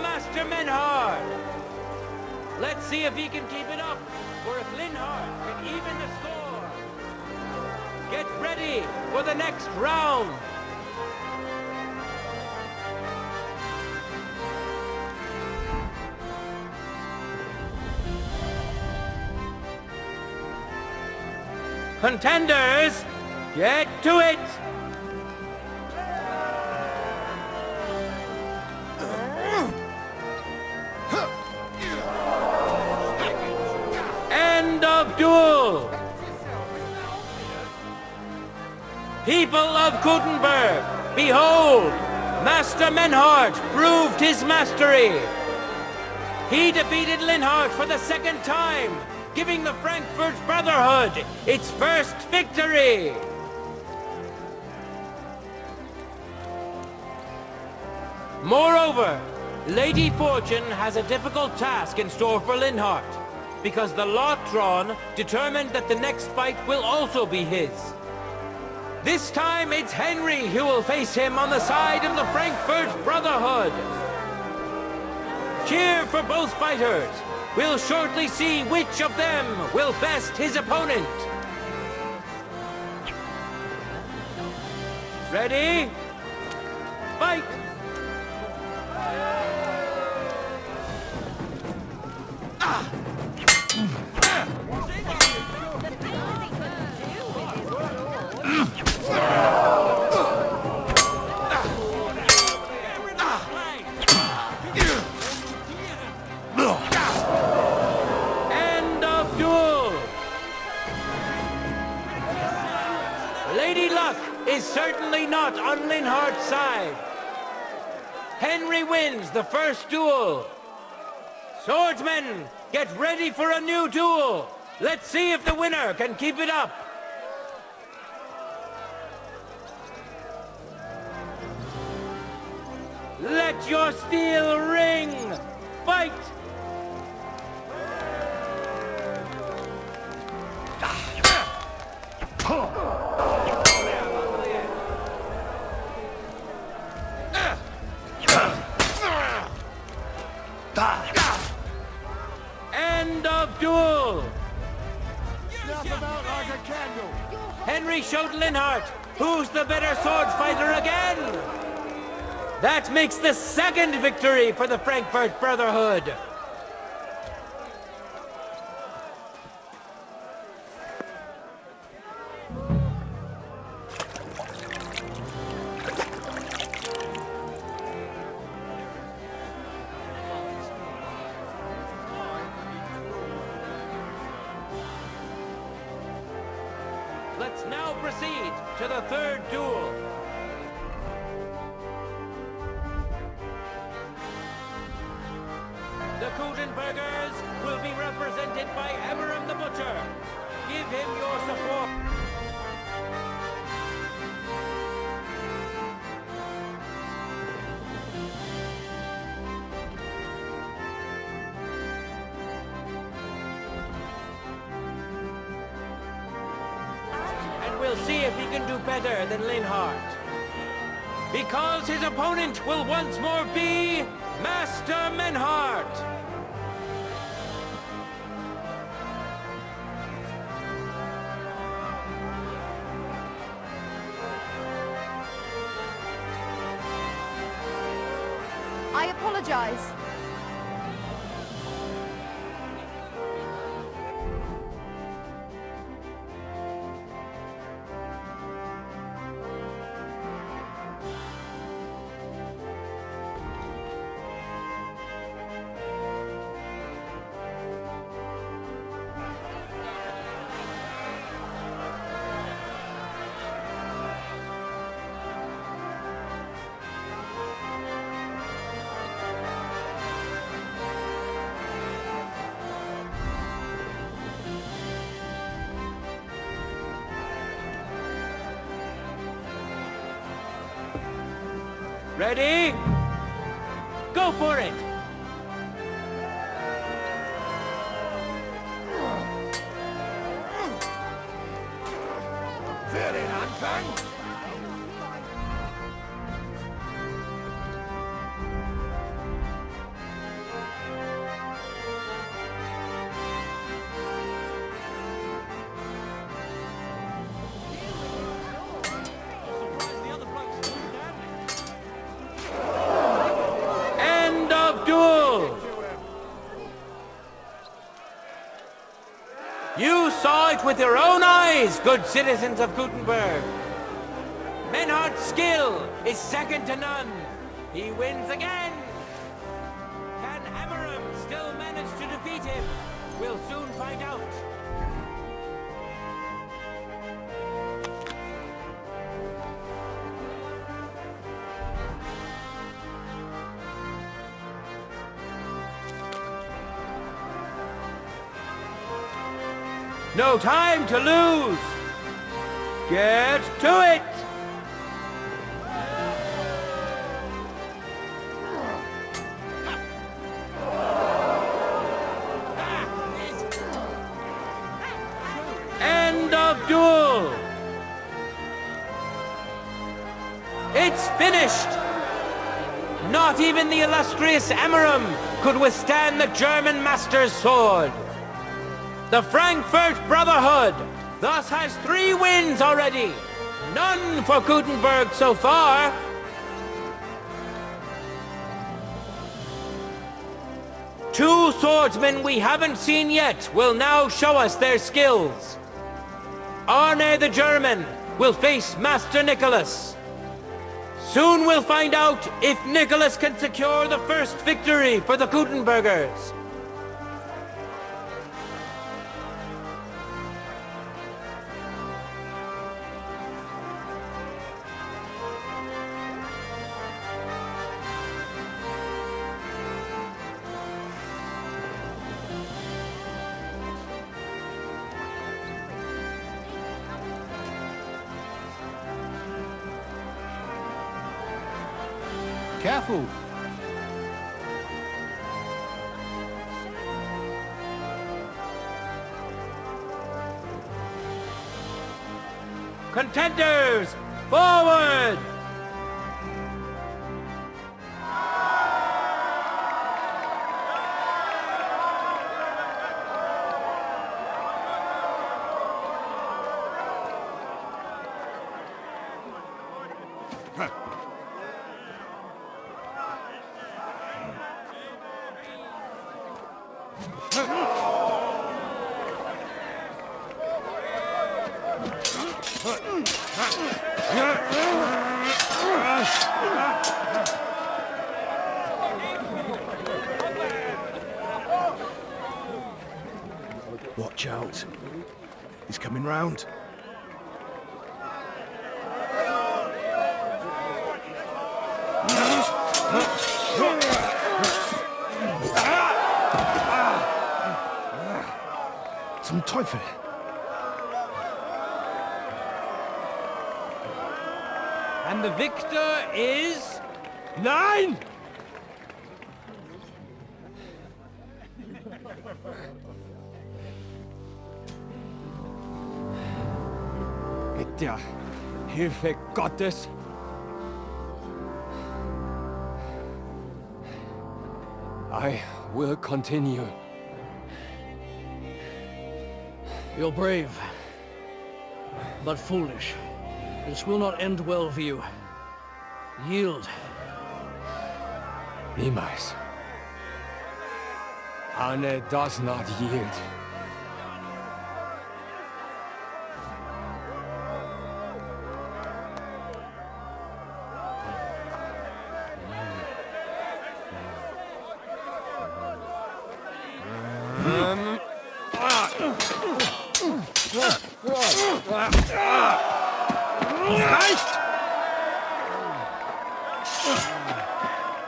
Master Menhard! Let's see if he can keep it up, or if Lindhart can even the score. Get ready for the next round! Contenders, get to it! End of duel! People of Kuttenberg, behold! Master Menhard proved his mastery! He defeated Lindhart for the second time giving the Frankfurt Brotherhood its first victory! Moreover, Lady Fortune has a difficult task in store for Linhart, because the lot drawn determined that the next fight will also be his. This time it's Henry who will face him on the side of the Frankfurt Brotherhood. Cheer for both fighters. We'll shortly see which of them will best his opponent. Ready? Fight! End of duel! Lady Luck is certainly not on Linhart's side. Henry wins the first duel. Swordsmen, get ready for a new duel. Let's see if the winner can keep it up. Let your steel ring! Fight! End of duel! Snuff him out like a candle. Henry showed Linhart who's the better sword fighter again! That makes the second victory for the Frankfurt Brotherhood! Let's now proceed to the third duel. The Kuttenbergers will be represented by Abraham the Butcher. Give him your support. And we'll see if he can do better than Linhart. Because his opponent will once more be Mestre Menhard. I apologize. Ready? Go for it! Feeling unfang? You saw it with your own eyes, good citizens of Kuttenberg. Menhard's skill is second to none. He wins again. Can Abraham still manage to defeat him? We'll soon find out. No time to lose! Get to it! End of duel! It's finished! Not even the illustrious Emmeram could withstand the German master's sword. The Frankfurt Brotherhood thus has 3 wins already. None for Kuttenberg so far. Two swordsmen we haven't seen yet will now show us their skills. Arne the German will face Master Nicholas. Soon we'll find out if Nicholas can secure the first victory for the Kuttenbergers. Careful! Contenders, forward! Watch out. He's coming round. Zum Teufel! And the victor is... Nein! Mit der Hilfe Gottes I will continue. You're brave, but foolish. This will not end well for you. Yield. Niemals. Arne does not yield.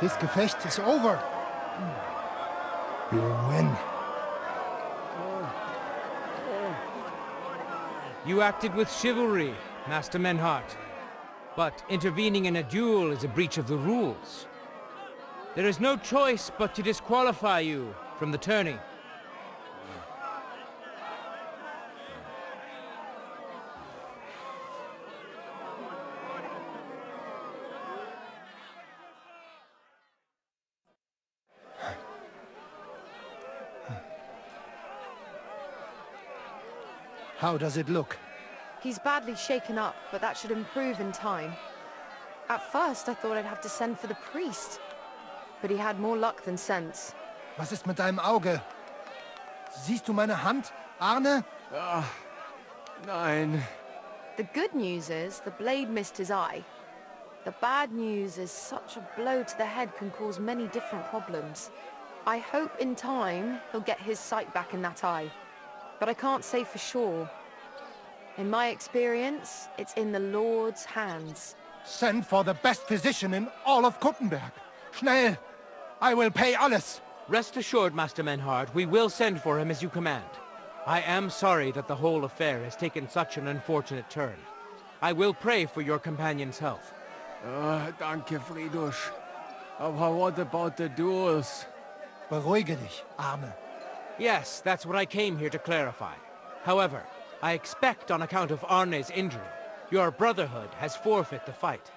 This Gefecht is over. You win. You acted with chivalry, Master Menhard. But intervening in a duel is a breach of the rules. There is no choice but to disqualify you from the tourney. How does it look? He's badly shaken up, but that should improve in time. At first, I thought I'd have to send for the priest. But he had more luck than sense. Was ist mit deinem Auge? Siehst du meine Hand, Arne? Nein. The good news is the blade missed his eye. The bad news is such a blow to the head can cause many different problems. I hope in time he'll get his sight back in that eye. But I can't say for sure. In my experience, it's in the Lord's hands. Send for the best physician in all of Kuttenberg. Schnell! I will pay alles. Rest assured, Master Menhard, we will send for him as you command. I am sorry that the whole affair has taken such an unfortunate turn. I will pray for your companion's health. Danke, Friedrich. Aber what about the duels? Beruhige dich, Arme. Yes, that's what I came here to clarify. However, I expect on account of Arne's injury, your brotherhood has forfeit the fight.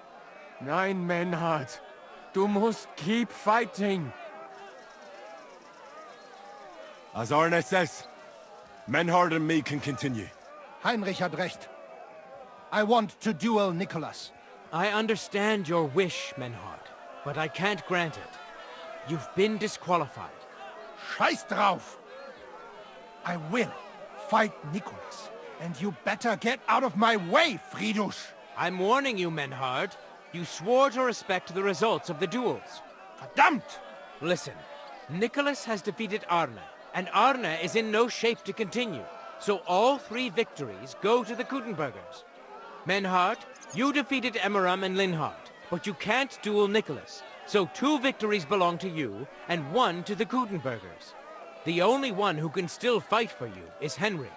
Nein, Menhard. Du musst keep fighting. As Arne says, Menhard and me can continue. Heinrich had recht. I want to duel Nicholas. I understand your wish, Menhard, but I can't grant it. You've been disqualified. Scheiß drauf! I will fight Nicholas, and you better get out of my way, Friedrich! I'm warning you, Menhard. You swore to respect the results of the duels. Verdammt! Listen, Nicholas has defeated Arne, and Arne is in no shape to continue, so all 3 victories go to the Kuttenbergers. Menhard, you defeated Emmeram and Linhard, but you can't duel Nicholas, so 2 victories belong to you, and 1 to the Kuttenbergers. The only one who can still fight for you is Henry.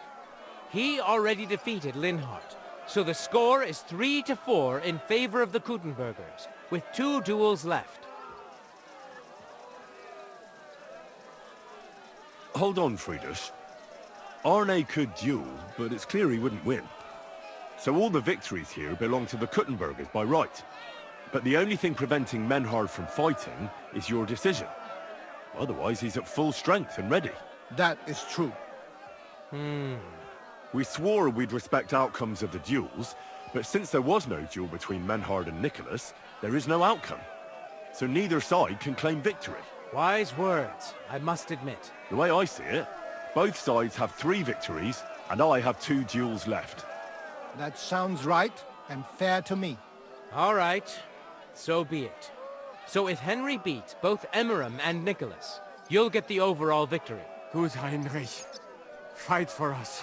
He already defeated Linhard, so the score is 3-4 in favor of the Kuttenbergers, with 2 duels left. Hold on, Friedrich. Arne could duel, but it's clear he wouldn't win. So all the victories here belong to the Kuttenbergers by right. But the only thing preventing Menhard from fighting is your decision. Otherwise, he's at full strength and ready. That is true. We swore we'd respect outcomes of the duels, but since there was no duel between Menhard and Nicholas, there is no outcome. So neither side can claim victory. Wise words, I must admit. The way I see it, both sides have 3 victories, and I have 2 duels left. That sounds right and fair to me. All right, so be it. So if Henry beats both Emmeram and Nicholas, you'll get the overall victory. Gut, Heinrich. Fight for us.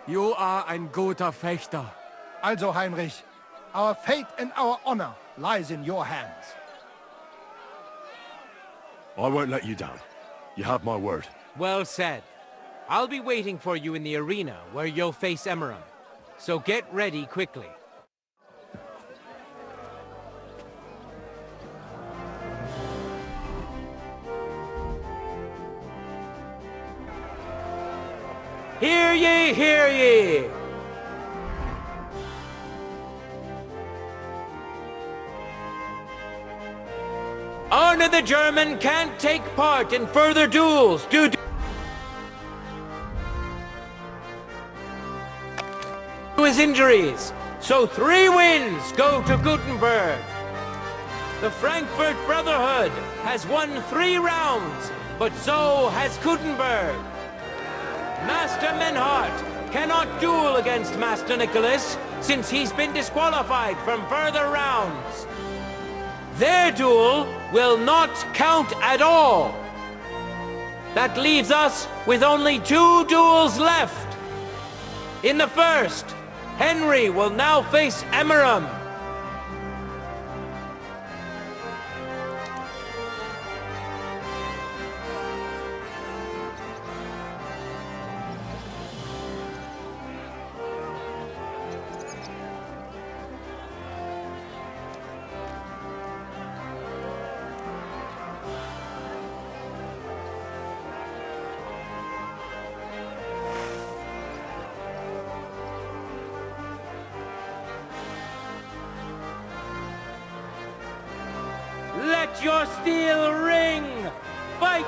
You are ein guter Fechter. Also, Heinrich, our fate and our honor lies in your hands. I won't let you down. You have my word. Well said. I'll be waiting for you in the arena where you'll face Emmeram. So get ready quickly. Hear ye, hear ye! Arne the German can't take part in further duels due to his injuries, so 3 wins go to Kuttenberg. The Frankfurt Brotherhood has won 3 rounds, but so has Kuttenberg. Master Menhard cannot duel against Master Nicholas since he's been disqualified from further rounds. Their duel will not count at all. That leaves us with only 2 duels left. In the first, Henry will now face Emmeram. Let your steel ring! Fight!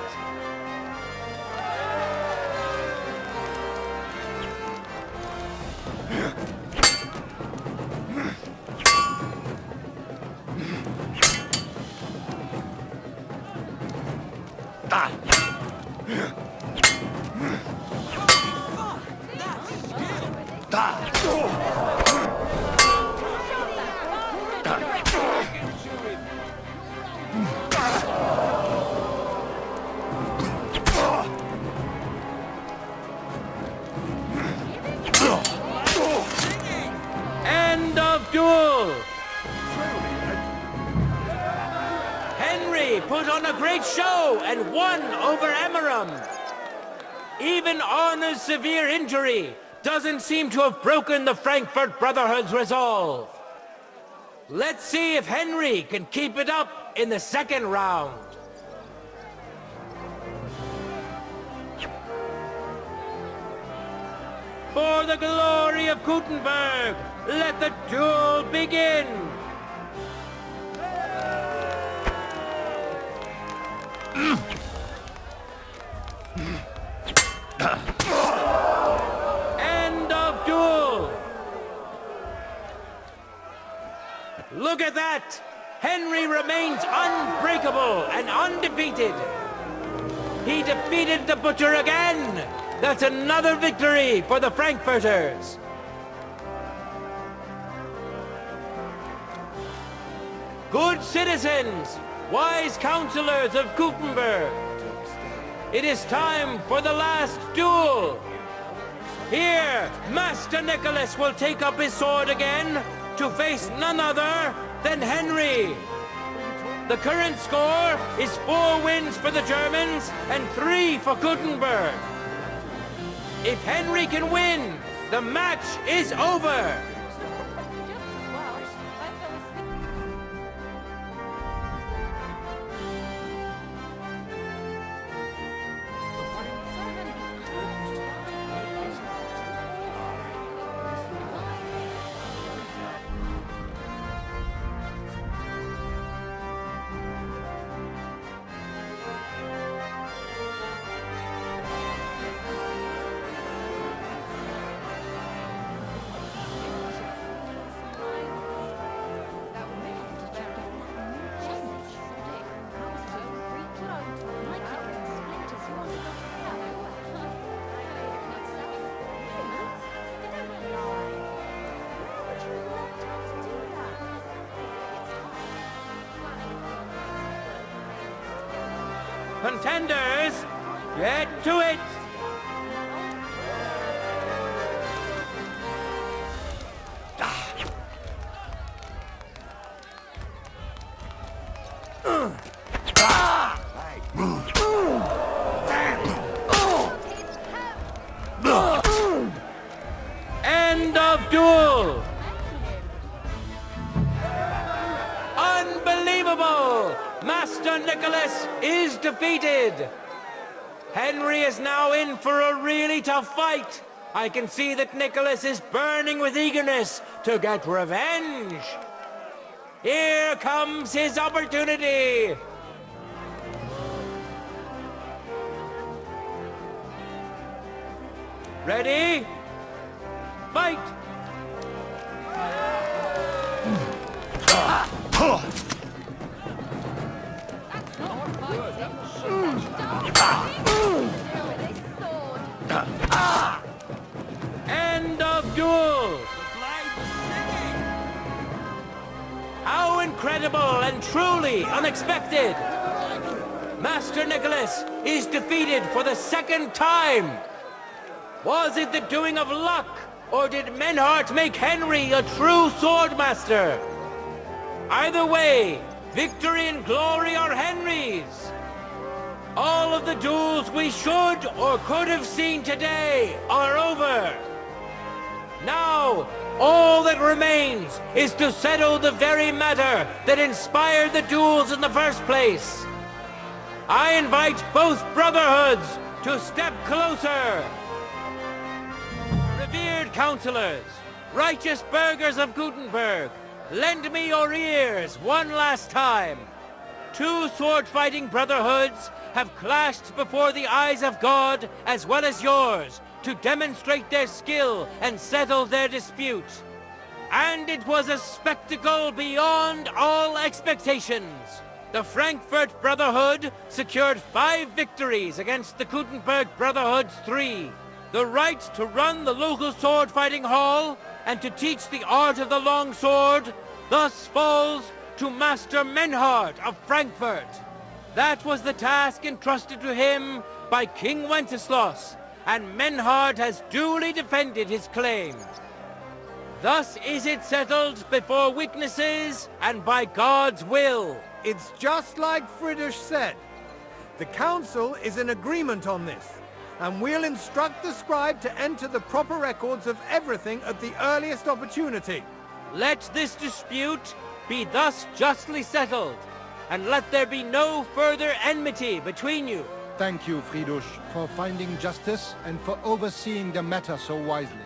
End of duel! Henry put on a great show and won over Emmeram. Even Arne's severe injury doesn't seem to have broken the Frankfurt Brotherhood's resolve. Let's see if Henry can keep it up in the second round. For the glory of Kuttenberg, let the duel begin! End of duel! Look at that! Henry remains unbreakable and undefeated. He defeated the Butcher again! That's another victory for the Frankfurters! Good citizens, wise counselors of Kuttenberg, it is time for the last duel! Here, Master Nicholas will take up his sword again to face none other than Henry. The current score is 4 wins for the Germans and 3 for Kuttenberg. If Henry can win, the match is over. Contenders, get to it! End of duel! Unbelievable! Master Nicholas is defeated! Henry is now in for a really tough fight. I can see that Nicholas is burning with eagerness to get revenge. Here comes his opportunity! Ready? Fight! End of duel! How incredible and truly unexpected! Master Nicholas is defeated for the second time! Was it the doing of luck, or did Menhard make Henry a true swordmaster? Either way, victory and glory are Henry's! All of the duels we should or could have seen today are over. Now, all that remains is to settle the very matter that inspired the duels in the first place. I invite both brotherhoods to step closer. Revered counselors, righteous burghers of Kuttenberg, lend me your ears one last time. 2 sword-fighting brotherhoods have clashed before the eyes of God as well as yours to demonstrate their skill and settle their dispute. And it was a spectacle beyond all expectations. The Frankfurt Brotherhood secured 5 victories against the Kuttenberg Brotherhood's 3. The right to run the local sword-fighting hall and to teach the art of the long sword thus falls to Master Menhard of Frankfurt. That was the task entrusted to him by King Wenceslaus, and Menhard has duly defended his claim. Thus is it settled before witnesses and by God's will. It's just like Friedrich said. The council is in agreement on this. and we'll instruct the scribe to enter the proper records of everything at the earliest opportunity. Let this dispute be thus justly settled, and let there be no further enmity between you. Thank you, Fridush, for finding justice and for overseeing the matter so wisely.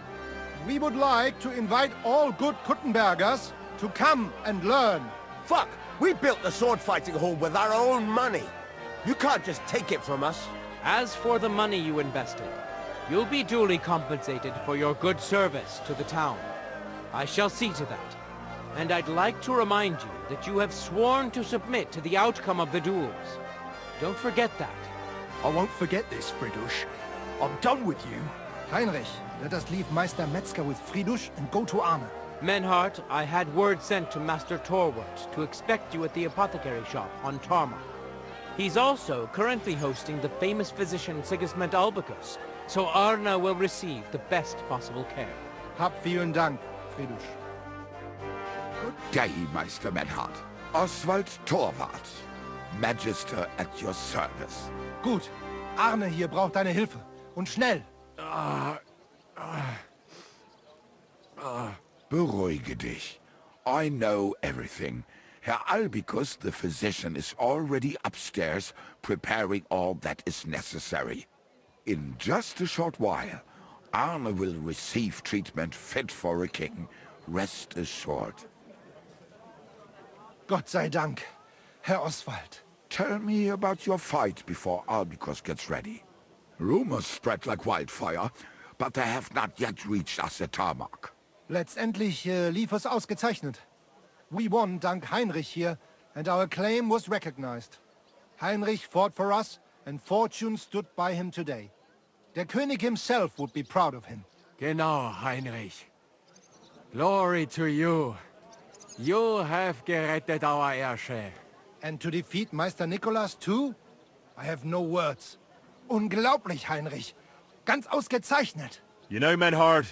We would like to invite all good Kuttenbergers to come and learn. Fuck! We built the sword-fighting hall with our own money. You can't just take it from us. As for the money you invested, you'll be duly compensated for your good service to the town. I shall see to that. And I'd like to remind you that you have sworn to submit to the outcome of the duels. Don't forget that. I won't forget this, Fridush. I'm done with you. Heinrich, let us leave Meister Metzger with Fridush and go to Arne. Menhard, I had word sent to Master Torwart to expect you at the apothecary shop on Tarmac. He's also currently hosting the famous physician Sigismund Albicus, so Arne will receive the best possible care. Hab vielen Dank, Fridush. Good day, Meister Menhard. Oswald Torwart, Magister at your service. Gut. Arne hier braucht deine Hilfe. Und schnell. Beruhige dich. I know everything. Herr Albicus, the physician, is already upstairs preparing all that is necessary. In just a short while, Arne will receive treatment fit for a king. Rest assured. Gott sei Dank, Herr Oswald. Tell me about your fight before Albicus gets ready. Rumors spread like wildfire, but they have not yet reached us at Tarmac. Letztendlich lief es ausgezeichnet. We won dank Heinrich here, and our claim was recognized. Heinrich fought for us, and fortune stood by him today. Der König himself would be proud of him. Genau, Heinrich. Glory to you. You have gerettet our heirship. And to defeat Meister Nicholas too? I have no words. Unglaublich, Heinrich. Ganz ausgezeichnet. You know, Menhard,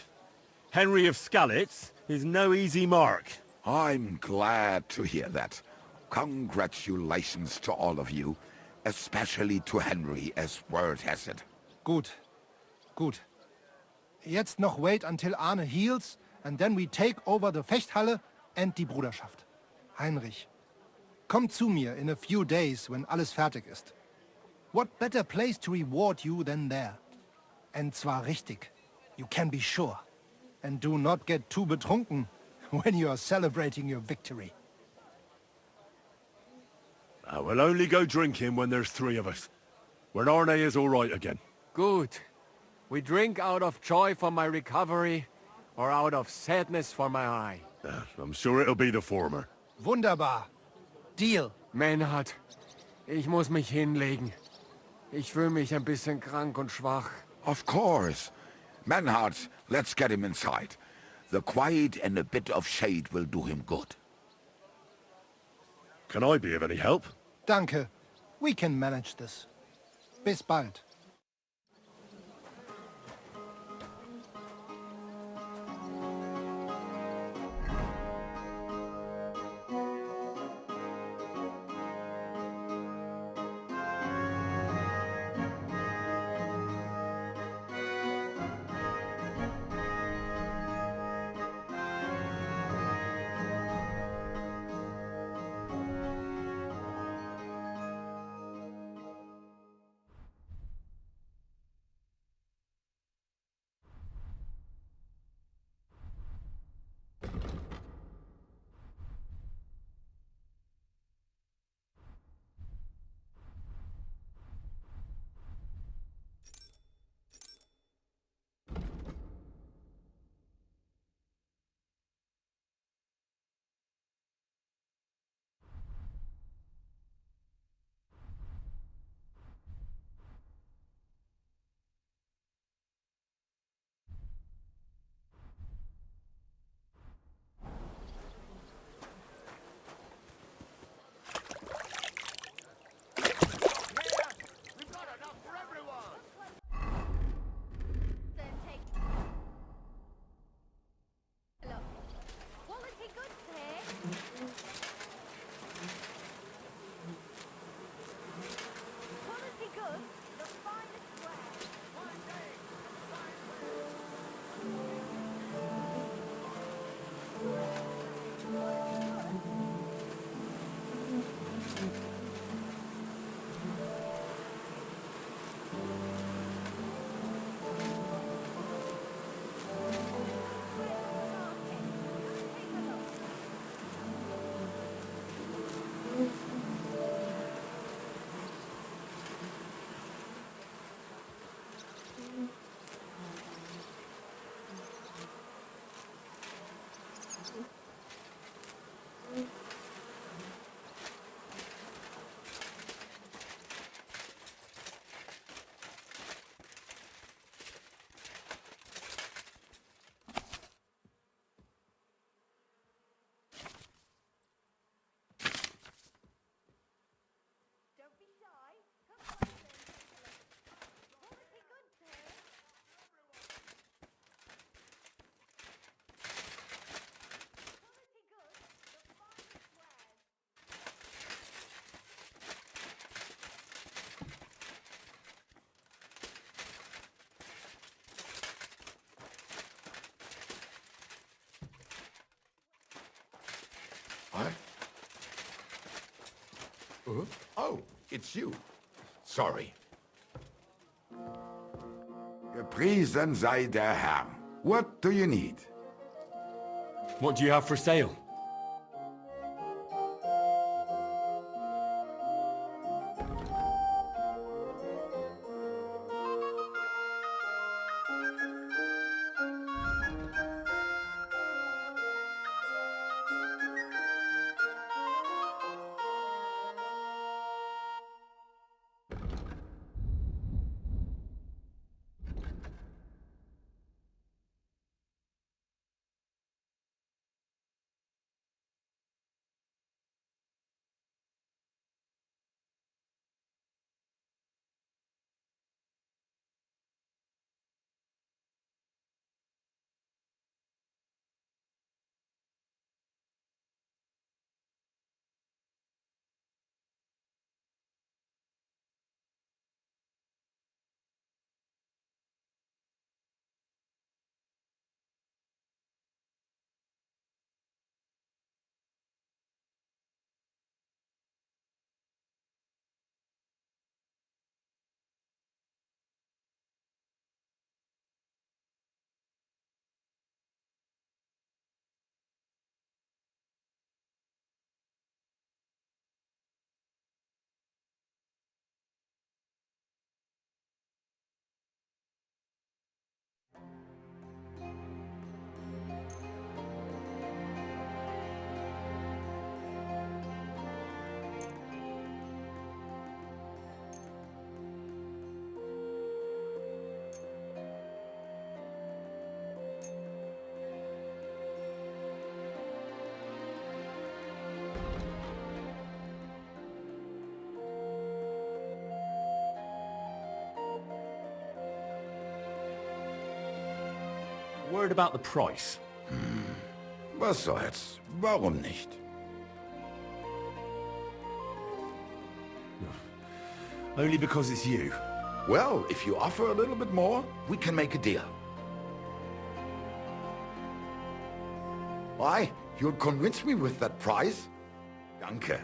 Henry of Skalitz is no easy mark. I'm glad to hear that. Congratulations to all of you, especially to Henry, as word has it. Gut. Gut. Jetzt noch wait until Arne heals, and then we take over the Fechthalle and die Bruderschaft. Heinrich, komm zu mir in a few days when alles fertig ist. What better place to reward you than there? And zwar richtig. You can be sure. And do not get too betrunken when you are celebrating your victory. I will only go drinking when there's three of us. When Arne is all right again. Good. We drink out of joy for my recovery, or out of sadness for my eye. I'm sure it'll be the former. Wunderbar. Deal. Menhard, ich muss mich hinlegen. Ich fühle mich ein bisschen krank und schwach. Of course. Menhard, let's get him inside. The quiet and a bit of shade will do him good. Can I be of any help? Danke. We can manage this. Bis bald. What? Oh, it's you. Sorry. Gepriesen sei der Herr. What do you need? What do you have for sale? Word about the price. Was soll's? Warum nicht? Only because it's you. Well, if you offer a little bit more, we can make a deal. Why? You'll convince me with that price? Danke.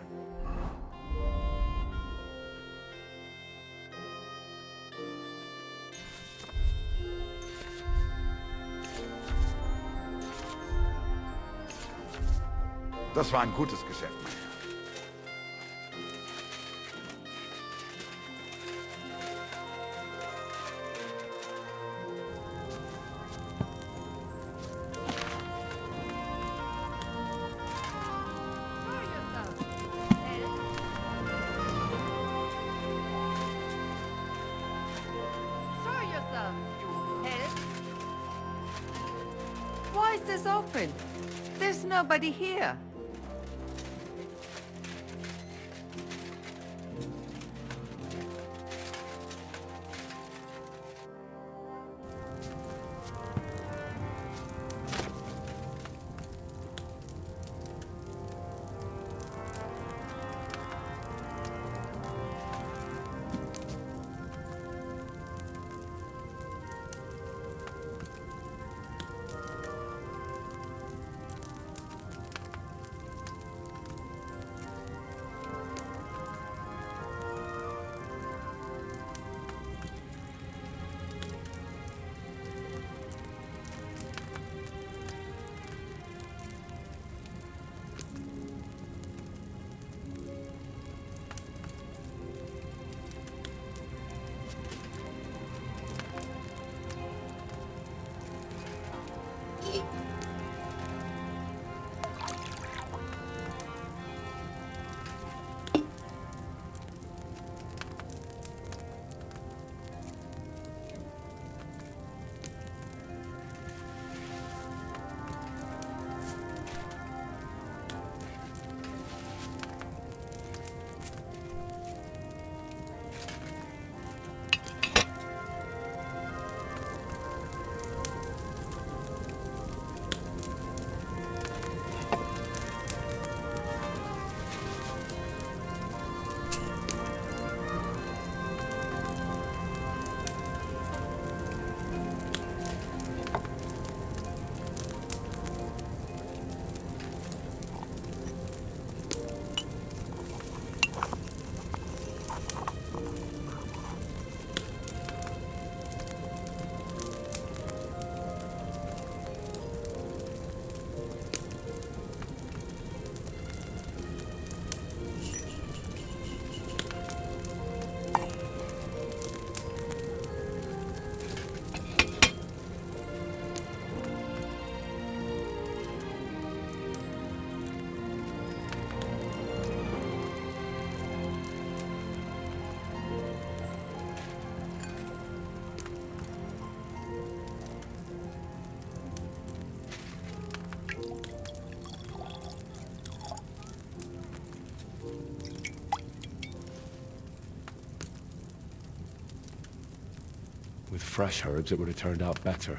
Das war ein gutes Geschäft, mein Herr. Why is this open? There's nobody here. fresh herbs, it would have turned out better.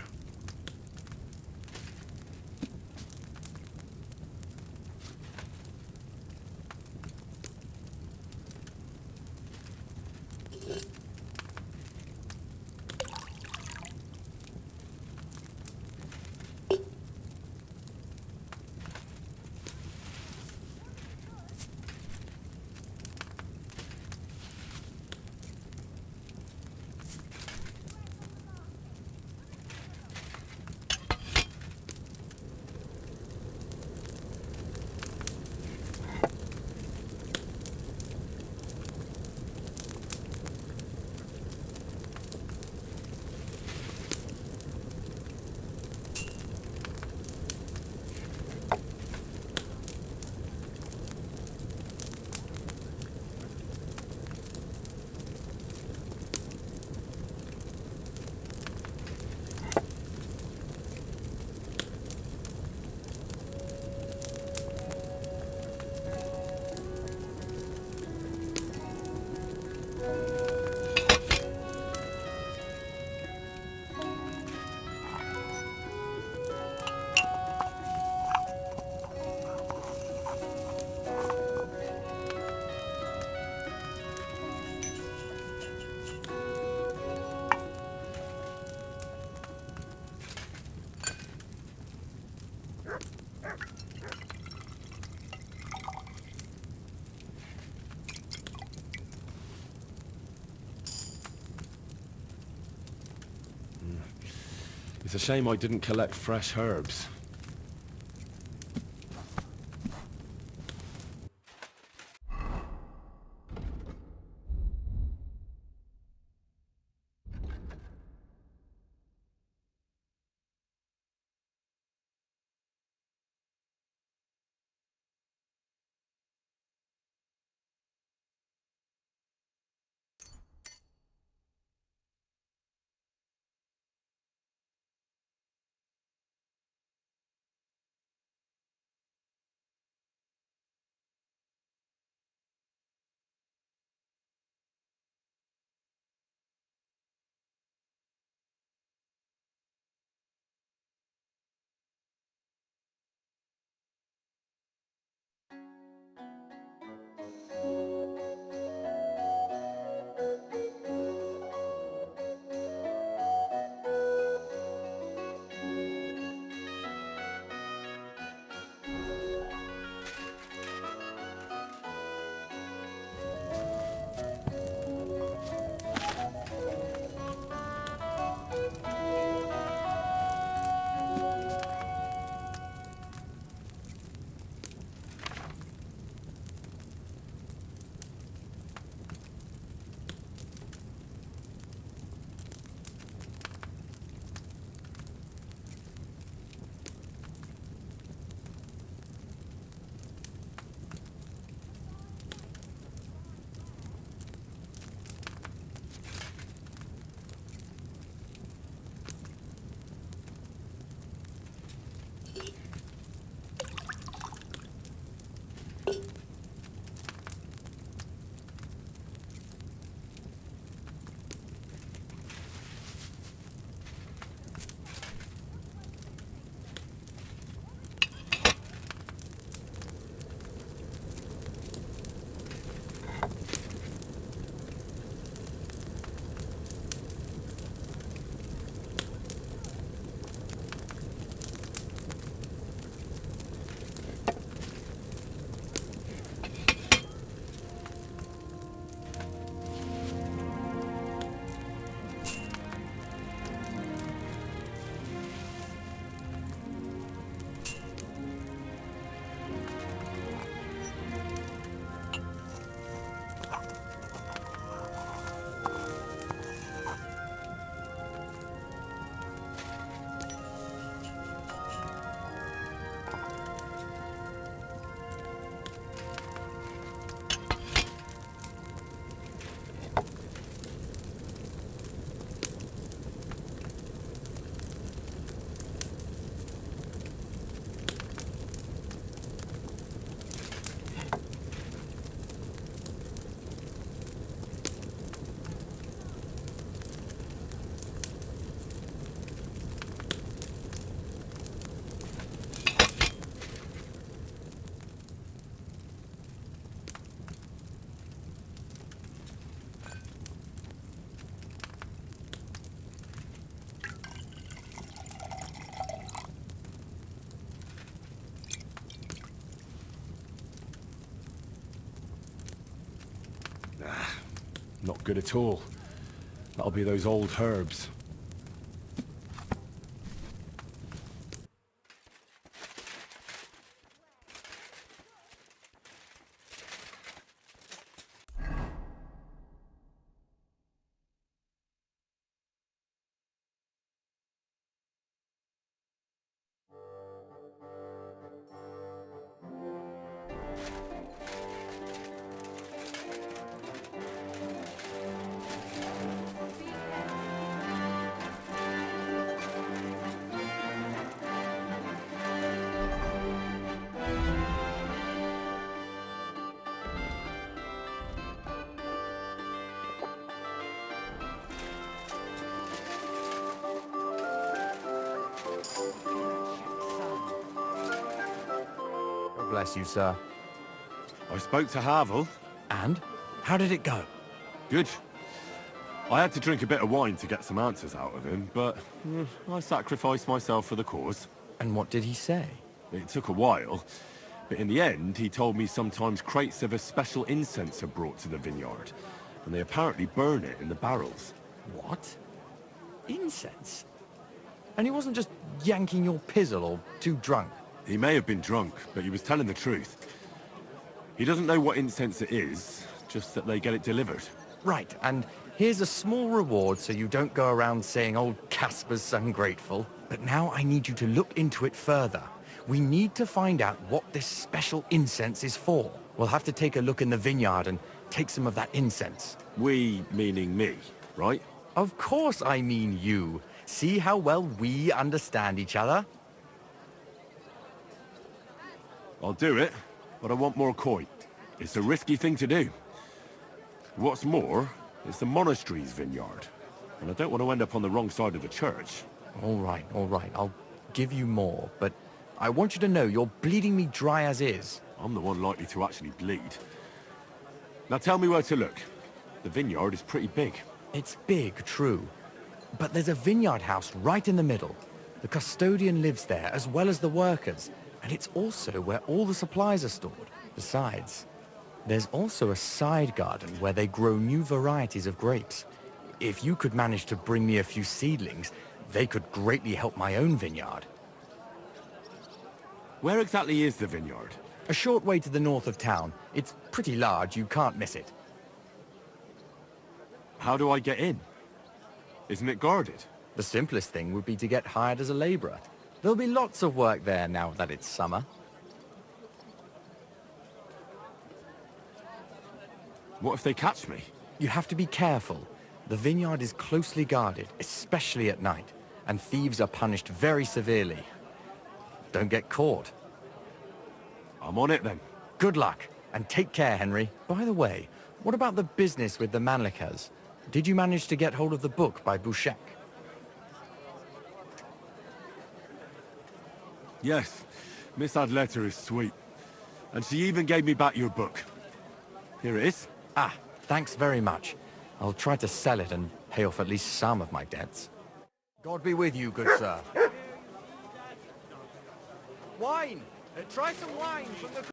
It's a shame I didn't collect fresh herbs. Not good at all. That'll be those old herbs. God bless you, sir. I spoke to Havel. And? How did it go? Good. I had to drink a bit of wine to get some answers out of him, but I sacrificed myself for the cause. And what did he say? It took a while, but in the end, he told me sometimes crates of a special incense are brought to the vineyard, and they apparently burn it in the barrels. What? Incense? And he wasn't just yanking your pizzle or too drunk? He may have been drunk, but he was telling the truth. He doesn't know what incense it is, just that they get it delivered. Right, and here's a small reward so you don't go around saying old Casper's ungrateful. But now I need you to look into it further. We need to find out what this special incense is for. We'll have to take a look in the vineyard and take some of that incense. We, meaning me, right? Of course I mean you. See how well we understand each other? I'll do it, but I want more coin. It's a risky thing to do. What's more, it's the monastery's vineyard, and I don't want to end up on the wrong side of the church. All right. I'll give you more, but I want you to know you're bleeding me dry as is. I'm the one likely to actually bleed. Now tell me where to look. The vineyard is pretty big. It's big, true. But there's a vineyard house right in the middle. The custodian lives there, as well as the workers. And it's also where all the supplies are stored. Besides, there's also a side garden where they grow new varieties of grapes. If you could manage to bring me a few seedlings, they could greatly help my own vineyard. Where exactly is the vineyard? A short way to the north of town. It's pretty large, you can't miss it. How do I get in? Isn't it guarded? The simplest thing would be to get hired as a laborer. There'll be lots of work there now that it's summer. What if they catch me? You have to be careful. The vineyard is closely guarded, especially at night, and thieves are punished very severely. Don't get caught. I'm on it then. Good luck, and take care, Henry. By the way, what about the business with the Manlikas? Did you manage to get hold of the book by Bouchek? Yes, Miss Adletter is sweet. And she even gave me back your book. Here it is. Ah, thanks very much. I'll try to sell it and pay off at least some of my debts. God be with you, good sir. Wine! Try some wine from the...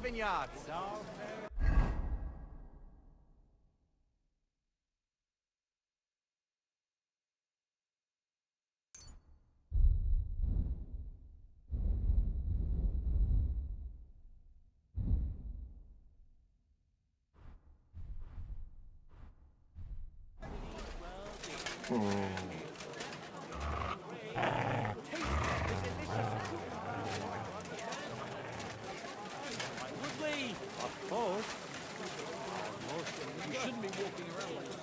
Vineyards. You shouldn't be walking around like this.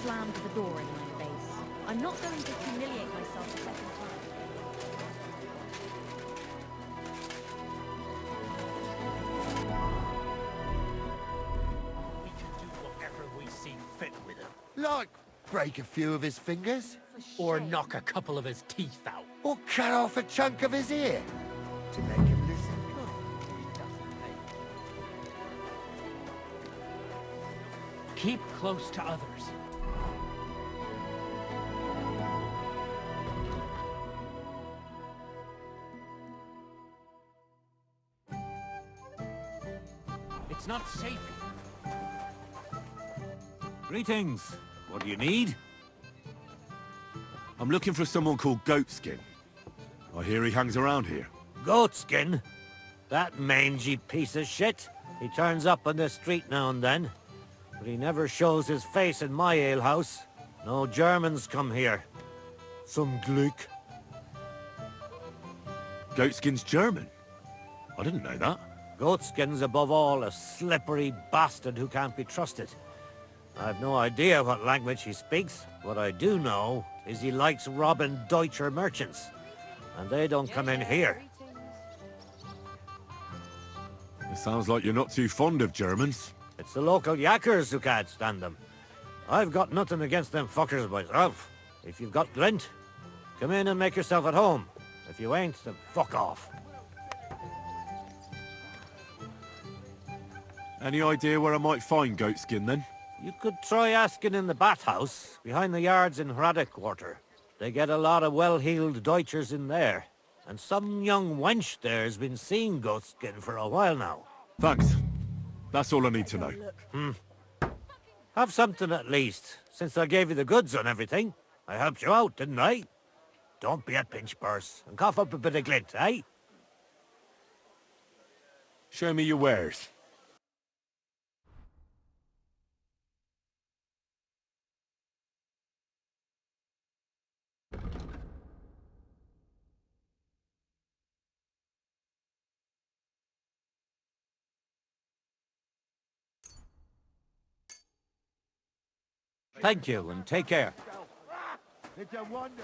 slammed the door in my face. I'm not going to humiliate myself a second time. We can do whatever we see fit with him. Like break a few of his fingers? Or knock a couple of his teeth out. Or cut off a chunk of his ear? To make him listen. Keep close to others. It's not safe. Greetings. What do you need? I'm looking for someone called Goatskin. I hear he hangs around here. Goatskin? That mangy piece of shit. He turns up on the street now and then. But he never shows his face in my alehouse. No Germans come here. Some Glick. Goatskin's German? I didn't know that. Goatskin's above all a slippery bastard who can't be trusted. I've no idea what language he speaks. What I do know is he likes robbing Deutscher merchants. And they don't come in here. It sounds like you're not too fond of Germans. It's the local yakkers who can't stand them. I've got nothing against them fuckers myself. If you've got glint, come in and make yourself at home. If you ain't, then fuck off. Any idea where I might find Goatskin then? You could try asking in the bathhouse, behind the yards in Hrada Quarter. They get a lot of well-heeled Deutschers in there. And some young wench there's been seeing Goatskin for a while now. Thanks. That's all I need to know. Have something at least, since I gave you the goods on everything. I helped you out, didn't I? Don't be a pinch purse, and cough up a bit of glint, eh? Show me your wares. Thank you, and take care. It's a wonder.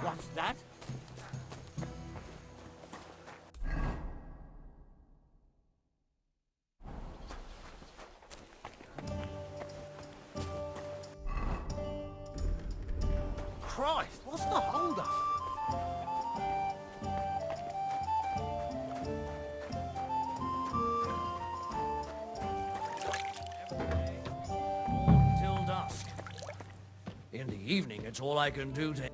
What's that? Christ, what's the hold-up? Till dusk. In the evening, it's all I can do to...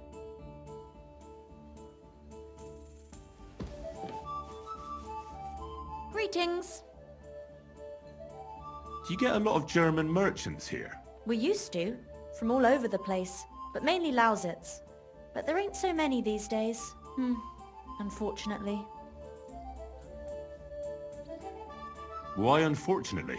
Greetings. Do you get a lot of German merchants here? We used to, from all over the place, but mainly Lausitz. But there ain't so many these days. Unfortunately. Why unfortunately?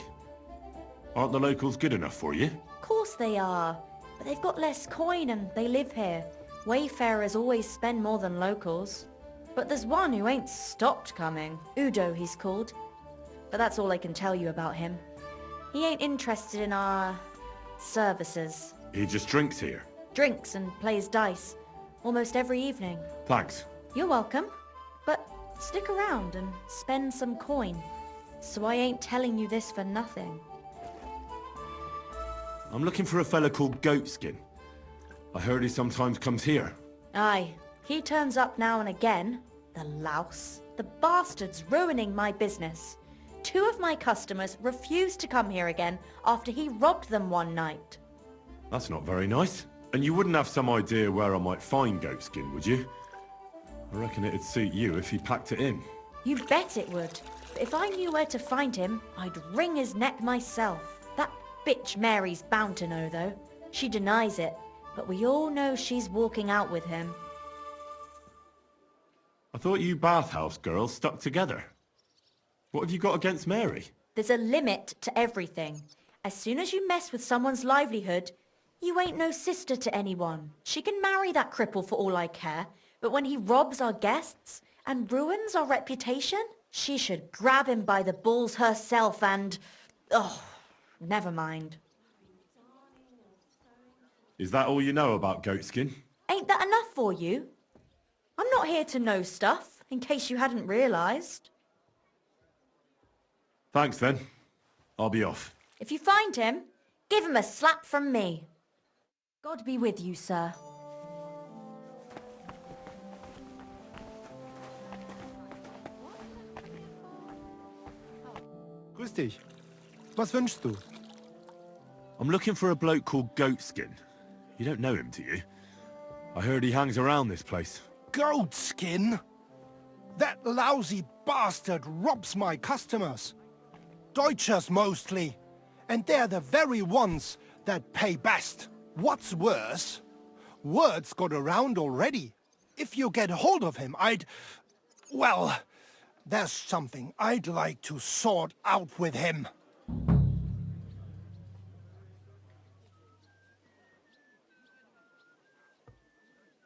Aren't the locals good enough for you? Of course they are, but they've got less coin and they live here. Wayfarers always spend more than locals. But there's one who ain't stopped coming. Udo, he's called. But that's all I can tell you about him. He ain't interested in our... services. He just drinks here. Drinks and plays dice. Almost every evening. Thanks. You're welcome. But stick around and spend some coin. So I ain't telling you this for nothing. I'm looking for a fella called Goatskin. I heard he sometimes comes here. Aye. He turns up now and again. The louse. The bastard's ruining my business. 2 of my customers refused to come here again after he robbed them one night. That's not very nice. And you wouldn't have some idea where I might find Goatskin, would you? I reckon it'd suit you if he packed it in. You bet it would. But if I knew where to find him, I'd wring his neck myself. That bitch Mary's bound to know, though. She denies it, but we all know she's walking out with him. I thought you bathhouse girls stuck together. What have you got against Mary? There's a limit to everything. As soon as you mess with someone's livelihood, you ain't no sister to anyone. She can marry that cripple for all I care, but when he robs our guests and ruins our reputation, she should grab him by the balls herself and... oh, Never mind. Is that all you know about goatskin? Ain't that enough for you? I'm not here to know stuff, in case you hadn't realised. Thanks then. I'll be off. If you find him, give him a slap from me. God be with you, sir. Grüß dich. Was wünschst du? I'm looking for a bloke called Goatskin. You don't know him, do you? I heard he hangs around this place. Goatskin? That lousy bastard robs my customers. Deutschers mostly. And they're the very ones that pay best. What's worse, word's got around already. If you get hold of him, well, there's something I'd like to sort out with him.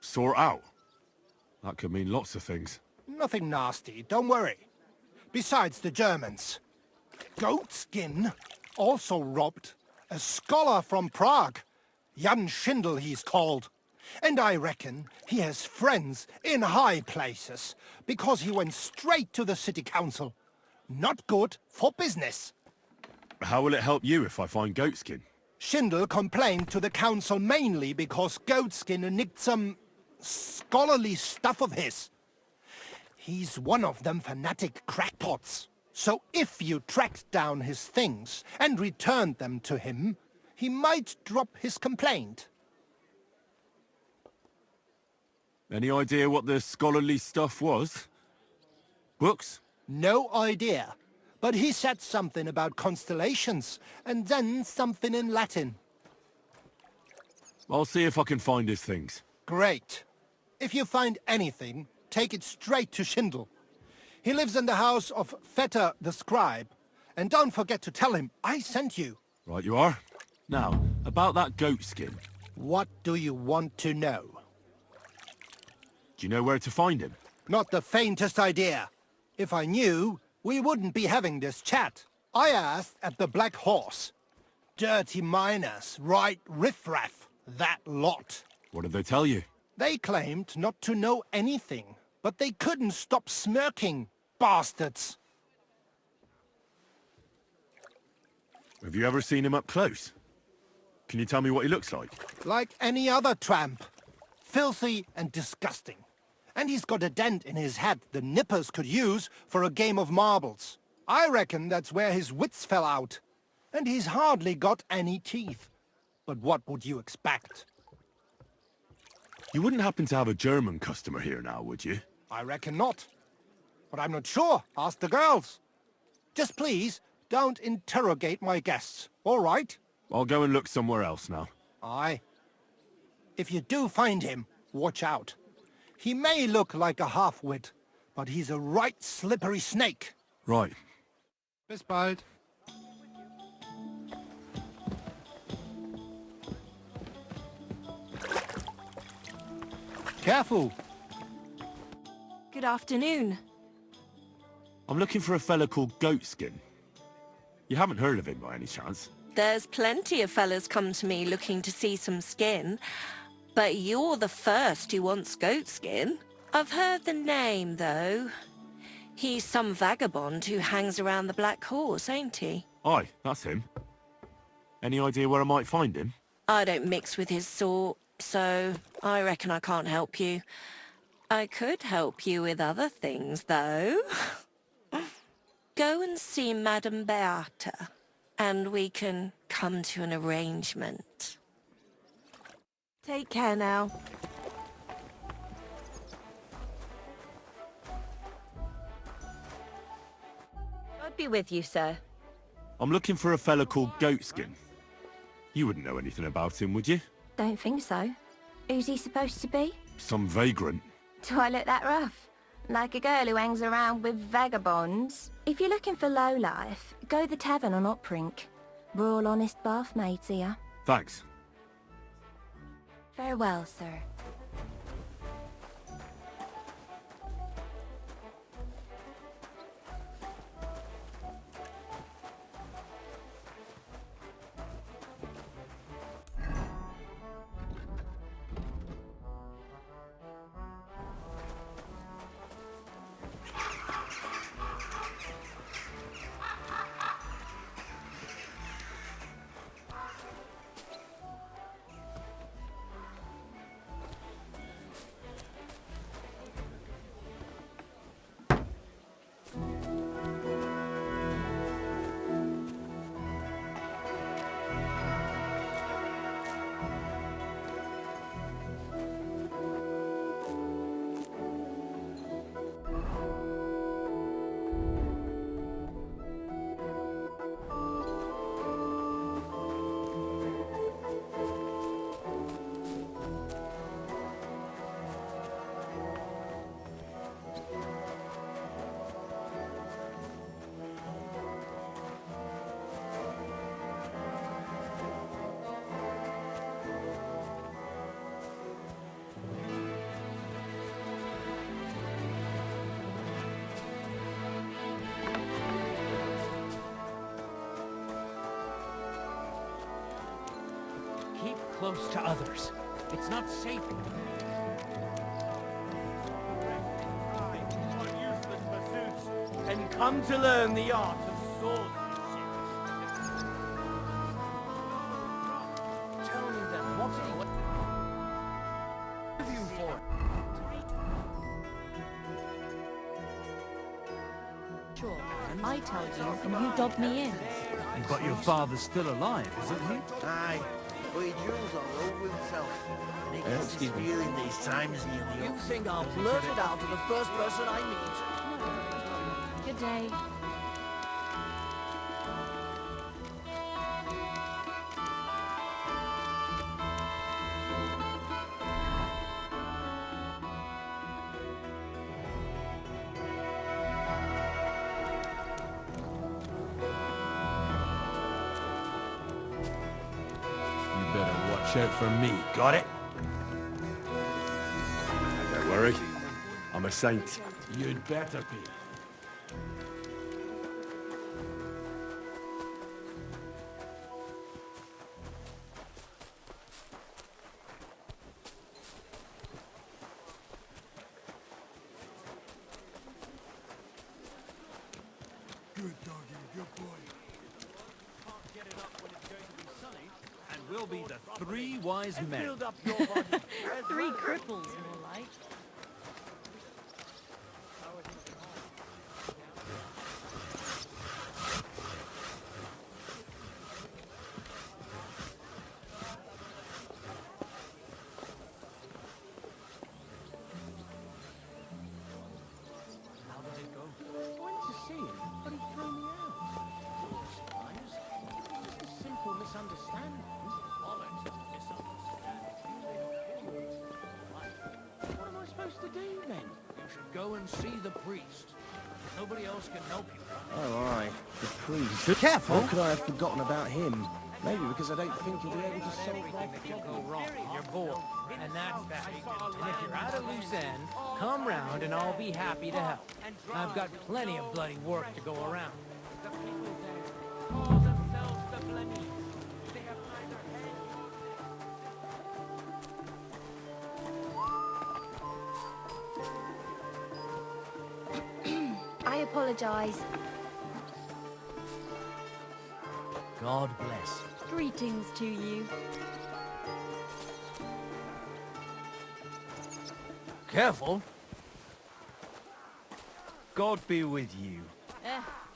Sort out? That could mean lots of things. Nothing nasty, don't worry. Besides the Germans. Goatskin also robbed a scholar from Prague. Jan Schindel he's called. And I reckon he has friends in high places, because he went straight to the city council. Not good for business. How will it help you if I find Goatskin? Schindel complained to the council mainly because Goatskin nicked some scholarly stuff of his. He's one of them fanatic crackpots. So if you tracked down his things and returned them to him, he might drop his complaint. Any idea what the scholarly stuff was? Books? No idea. But he said something about constellations, and then something in Latin. I'll see if I can find his things. Great. If you find anything, take it straight to Schindel. He lives in the house of Vetter the scribe. And don't forget to tell him I sent you. Right you are. Now, about that goatskin. What do you want to know? Do you know where to find him? Not the faintest idea. If I knew, we wouldn't be having this chat. I asked at the Black Horse. Dirty miners, right riffraff, that lot. What did they tell you? They claimed not to know anything, but they couldn't stop smirking, bastards. Have you ever seen him up close? Can you tell me what he looks like? Like any other tramp. Filthy and disgusting. And he's got a dent in his head the nippers could use for a game of marbles. I reckon that's where his wits fell out. And he's hardly got any teeth. But what would you expect? You wouldn't happen to have a German customer here now, would you? I reckon not. But I'm not sure. Ask the girls. Just please, don't interrogate my guests, all right? I'll go and look somewhere else now. Aye. If you do find him, watch out. He may look like a half-wit, but he's a right slippery snake. Right. Bis bald. Careful. Good afternoon. I'm looking for a fella called Goatskin. You haven't heard of him by any chance? There's plenty of fellas come to me looking to see some skin. But you're the first who wants goatskin. I've heard the name, though. He's some vagabond who hangs around the Black Horse, ain't he? Aye, that's him. Any idea where I might find him? I don't mix with his sort, so I reckon I can't help you. I could help you with other things, though. Go and see Madame Beata, and we can come to an arrangement. Take care now. God be with you, sir. I'm looking for a fella called Goatskin. You wouldn't know anything about him, would you? Don't think so. Who's he supposed to be? Some vagrant. Do I look that rough? Like a girl who hangs around with vagabonds? If you're looking for low life, go the tavern on Oprink. We're all honest bath maids here. Thanks. Farewell, sir. close to others. It's not safe. And come to learn the art of swordsmanship. Tell me then, what are you for? Sure, I tell you, and you dob me in. But your father's still alive, isn't he? Aye, but he drools all over himself. And he gets his feeling these times nearly You up. think I'll blurt it out to the first person I meet? Good day. You better watch out for me, got it? Don't worry. I'm a saint. You'd better be. Good doggy, good boy. Can't get it up when it's going to be sunny, and we'll be the three wise men. Build up your body. Three cripples, more like. How did it go? Went to see him, but he threw me out. Surprise? Just a simple misunderstanding. Bollocks, misunderstanding. What am I supposed to do then? You should go and see the priest. Nobody else can help you. Oh, aye. The priest. Careful! How could I have forgotten about him? Maybe because I don't think he'll be able to solve Everything my that can go problem. wrong, you're bored. And that's that. And if you're at a loose end, come round and I'll be happy to help. I've got plenty of bloody work to go around. The people there call themselves the Blennies. They have neither I apologize. God bless. Greetings to you. Careful. God be with you.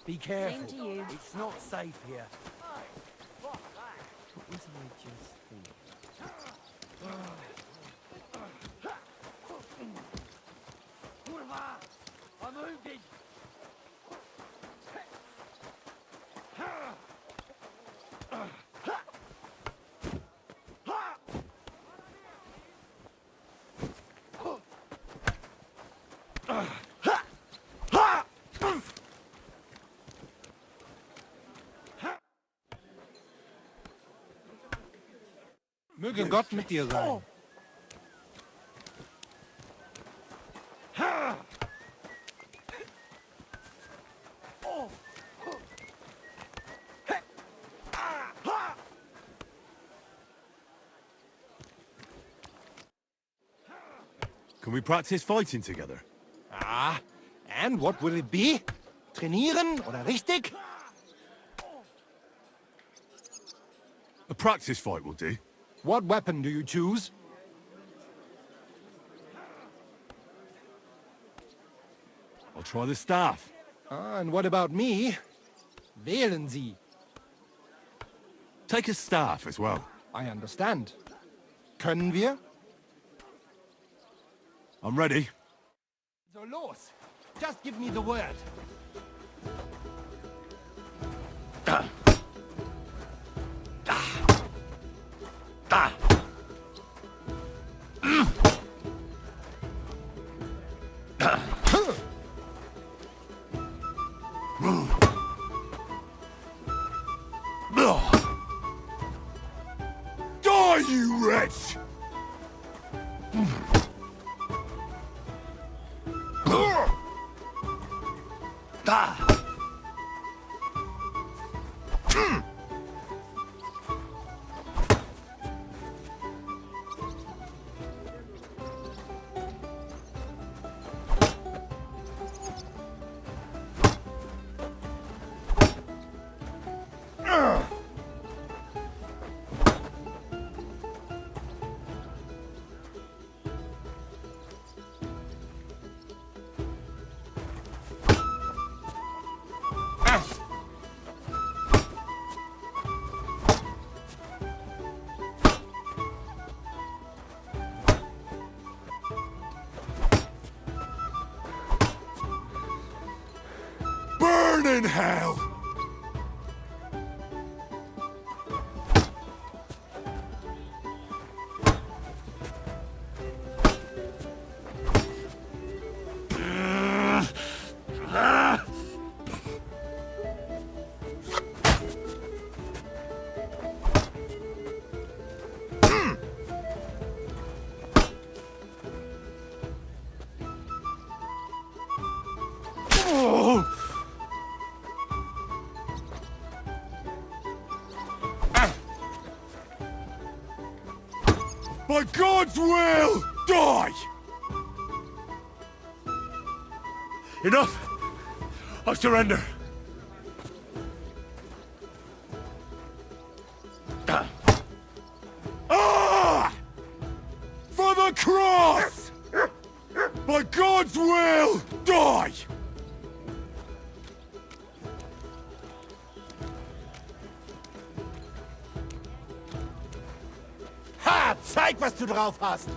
Be careful. Same to you. It's not safe here. What was I just thinking? I'm wounded. Möge Gott mit dir sein. Can we practice fighting together? Ah, and what will it be? Trainieren oder richtig? A practice fight will do. What weapon do you choose? I'll try the staff. Ah, and what about me? Wählen Sie. Take a staff as well. I understand. Können wir? I'm ready. So los. Just give me the word. Die, you wretch! hell! By God's will, die! Enough! I surrender. Ah! For the cross! By God's will, die! Ha! Zeig, was du drauf hast!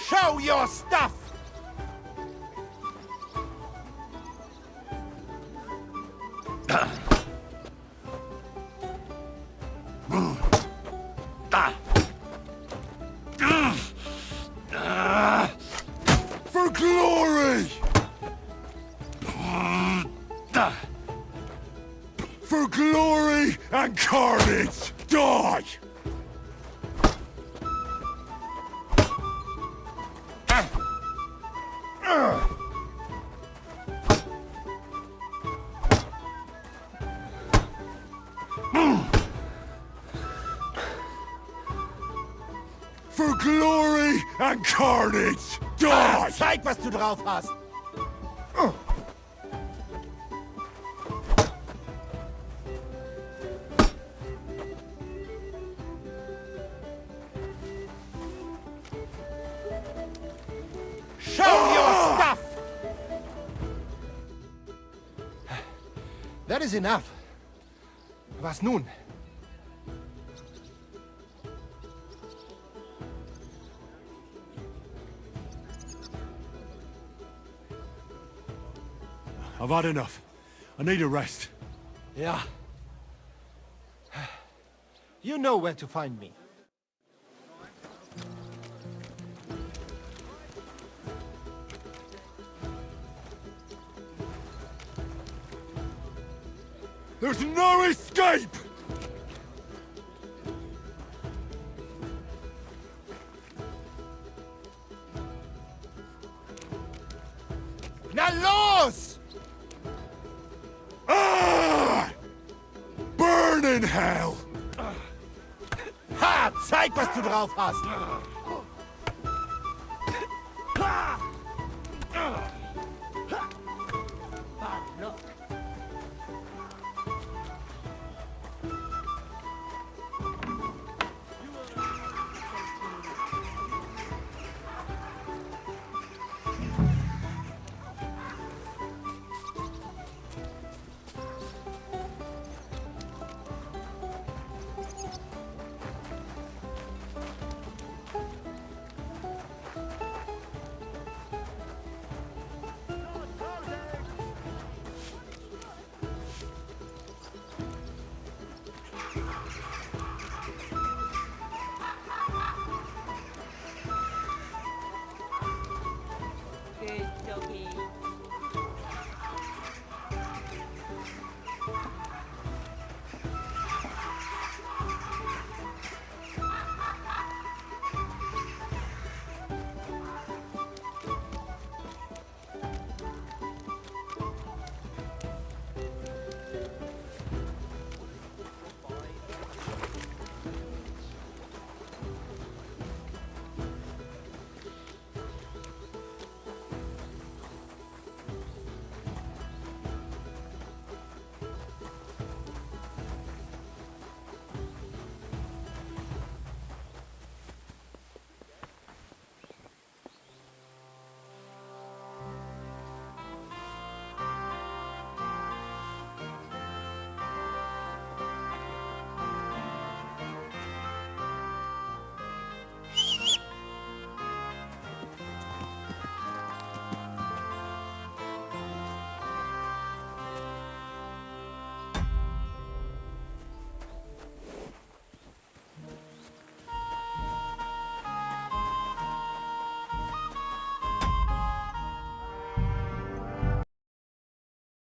Show your stuff! For glory! For glory and carnage, die! For glory and carnage, die! Zeig, was du drauf hast! Show your stuff! That is enough. Was nun? I've had enough. I need a rest. Yeah. You know where to find me. There's no escape! Na los! Ah! Burn in hell! Ha! Zeig, was du drauf hast!